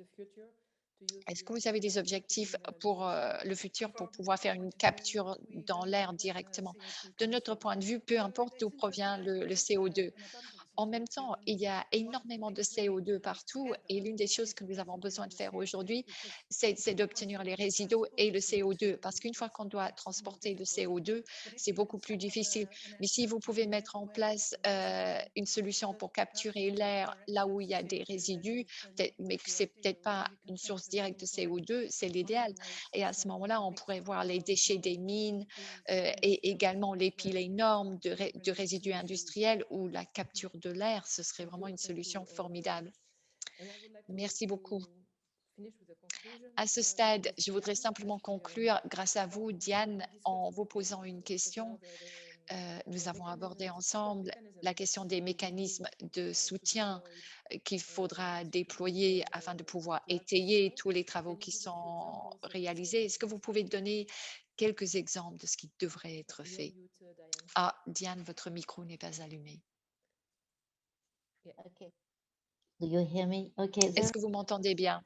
Est-ce que vous avez des objectifs pour le futur pour pouvoir faire une capture dans l'air directement? De notre point de vue, peu importe d'où provient le CO2. En même temps, il y a énormément de CO2 partout et l'une des choses que nous avons besoin de faire aujourd'hui, c'est d'obtenir les résidus et le CO2 parce qu'une fois qu'on doit transporter le CO2, c'est beaucoup plus difficile. Mais si vous pouvez mettre en place une solution pour capturer l'air là où il y a des résidus, mais que c'est peut-être pas une source directe de CO2, c'est l'idéal. Et à ce moment-là, on pourrait voir les déchets des mines et également les piles énormes de résidus industriels ou la capture de l'air, ce serait vraiment une solution formidable. Merci beaucoup. À ce stade, je voudrais simplement conclure, grâce à vous, Diane, en vous posant une question. Nous avons abordé ensemble la question des mécanismes de soutien qu'il faudra déployer afin de pouvoir étayer tous les travaux qui sont réalisés. Est-ce que vous pouvez donner quelques exemples de ce qui devrait être fait? Ah, Diane, votre micro n'est pas allumé. Okay. Do you hear me? Okay. Est-ce que vous m'entendez bien?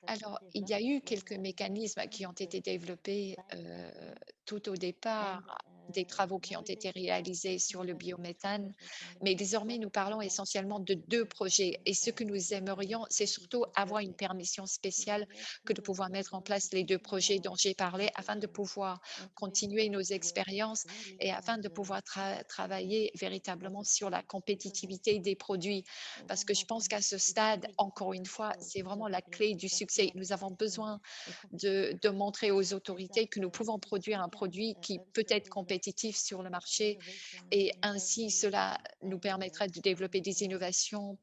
Alors, il y a eu quelques mécanismes qui ont été développés tout au départ des travaux qui ont été réalisés sur le biométhane, mais désormais nous parlons essentiellement de deux projets et ce que nous aimerions, c'est surtout avoir une permission spéciale que de pouvoir mettre en place les deux projets dont j'ai parlé afin de pouvoir continuer nos expériences et afin de pouvoir travailler véritablement sur la compétitivité des produits. Parce que je pense qu'à ce stade, encore une fois, c'est vraiment la clé du succès. Nous avons besoin de montrer aux autorités que nous pouvons produire un produit qui peut être compétitif sur le marché et ainsi cela nous permettra de développer des innovations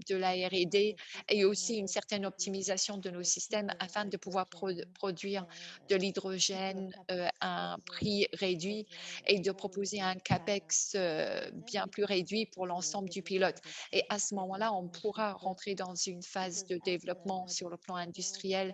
de la R&D et aussi une certaine optimisation de nos systèmes afin de pouvoir produire de l'hydrogène à un prix réduit et de proposer un CAPEX bien plus réduit pour l'ensemble du pilote. Et à ce moment-là, on pourra rentrer dans une phase de développement sur le plan industriel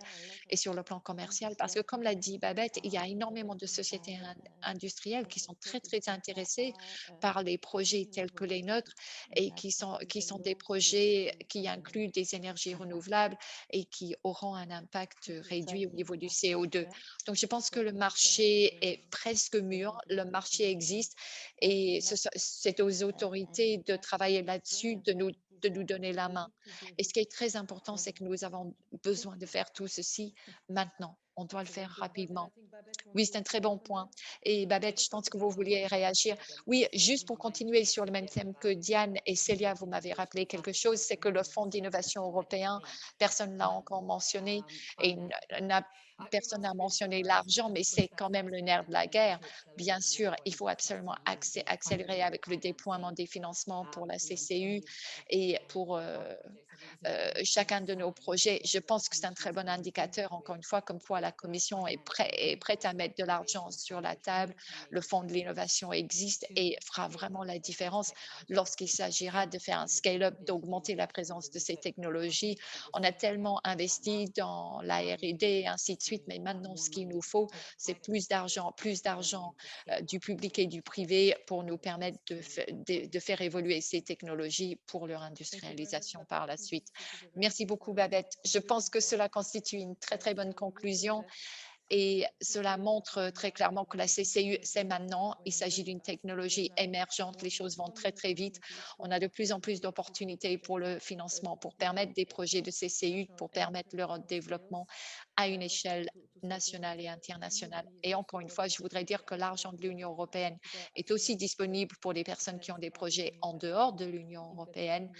et sur le plan commercial parce que, comme l'a dit Babette, il y a énormément de sociétés industrielles qui sont très, très intéressées par les projets tels que les nôtres et qui sont des projets qui incluent des énergies renouvelables et qui auront un impact réduit au niveau du CO2. Donc, je pense que le marché est presque mûr, le marché existe et c'est aux autorités de travailler là-dessus, de nous donner la main. Et ce qui est très important, c'est que nous avons besoin de faire tout ceci maintenant. On doit le faire rapidement. Oui, c'est un très bon point. Et Babette, je pense que vous vouliez réagir. Oui, juste pour continuer sur le même thème que Diane et Célia, vous m'avez rappelé quelque chose, c'est que le Fonds d'innovation européen, personne ne l'a encore mentionné et personne n'a mentionné l'argent, mais c'est quand même le nerf de la guerre. Bien sûr, il faut absolument accélérer avec le déploiement des financements pour la CCU et pour chacun de nos projets. Je pense que c'est un très bon indicateur, encore une fois, comme quoi la Commission est prête à mettre de l'argent sur la table. Le Fonds de l'innovation existe et fera vraiment la différence lorsqu'il s'agira de faire un scale-up, d'augmenter la présence de ces technologies. On a tellement investi dans la R&D et ainsi de suite, mais maintenant, ce qu'il nous faut, c'est plus d'argent du public et du privé pour nous permettre de faire évoluer ces technologies pour leur industrialisation par la suite. Merci beaucoup, Babette. Je pense que cela constitue une très, très bonne conclusion et cela montre très clairement que la CCU, c'est maintenant. Il s'agit d'une technologie émergente. Les choses vont très, très vite. On a de plus en plus d'opportunités pour le financement, pour permettre des projets de CCU, pour permettre leur développement à une échelle nationale et internationale. Et encore une fois, je voudrais dire que l'argent de l'Union européenne est aussi disponible pour les personnes qui ont des projets en dehors de l'Union européenne.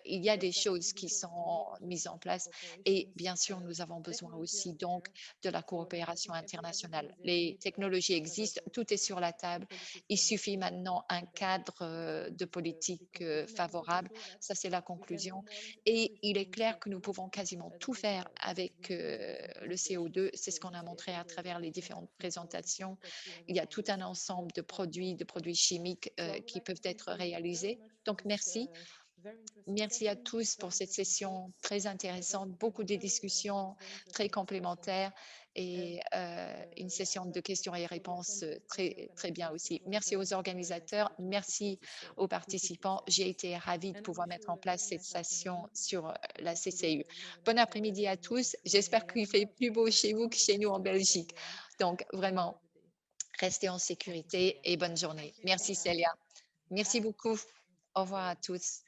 Il y a des choses qui sont mises en place et bien sûr, nous avons besoin aussi donc de la coopération internationale. Les technologies existent, tout est sur la table. Il suffit maintenant un cadre de politique favorable. Ça, c'est la conclusion. Et il est clair que nous pouvons quasiment tout faire avec le CO2. C'est ce qu'on a montré à travers les différentes présentations. Il y a tout un ensemble de produits chimiques qui peuvent être réalisés. Donc, merci. Merci à tous pour cette session très intéressante, beaucoup de discussions très complémentaires et une session de questions et réponses très, très bien aussi. Merci aux organisateurs, merci aux participants. J'ai été ravie de pouvoir mettre en place cette session sur la CCU. Bon après-midi à tous. J'espère qu'il fait plus beau chez vous que chez nous en Belgique. Donc, vraiment, restez en sécurité et bonne journée. Merci Célia. Merci beaucoup. Au revoir à tous.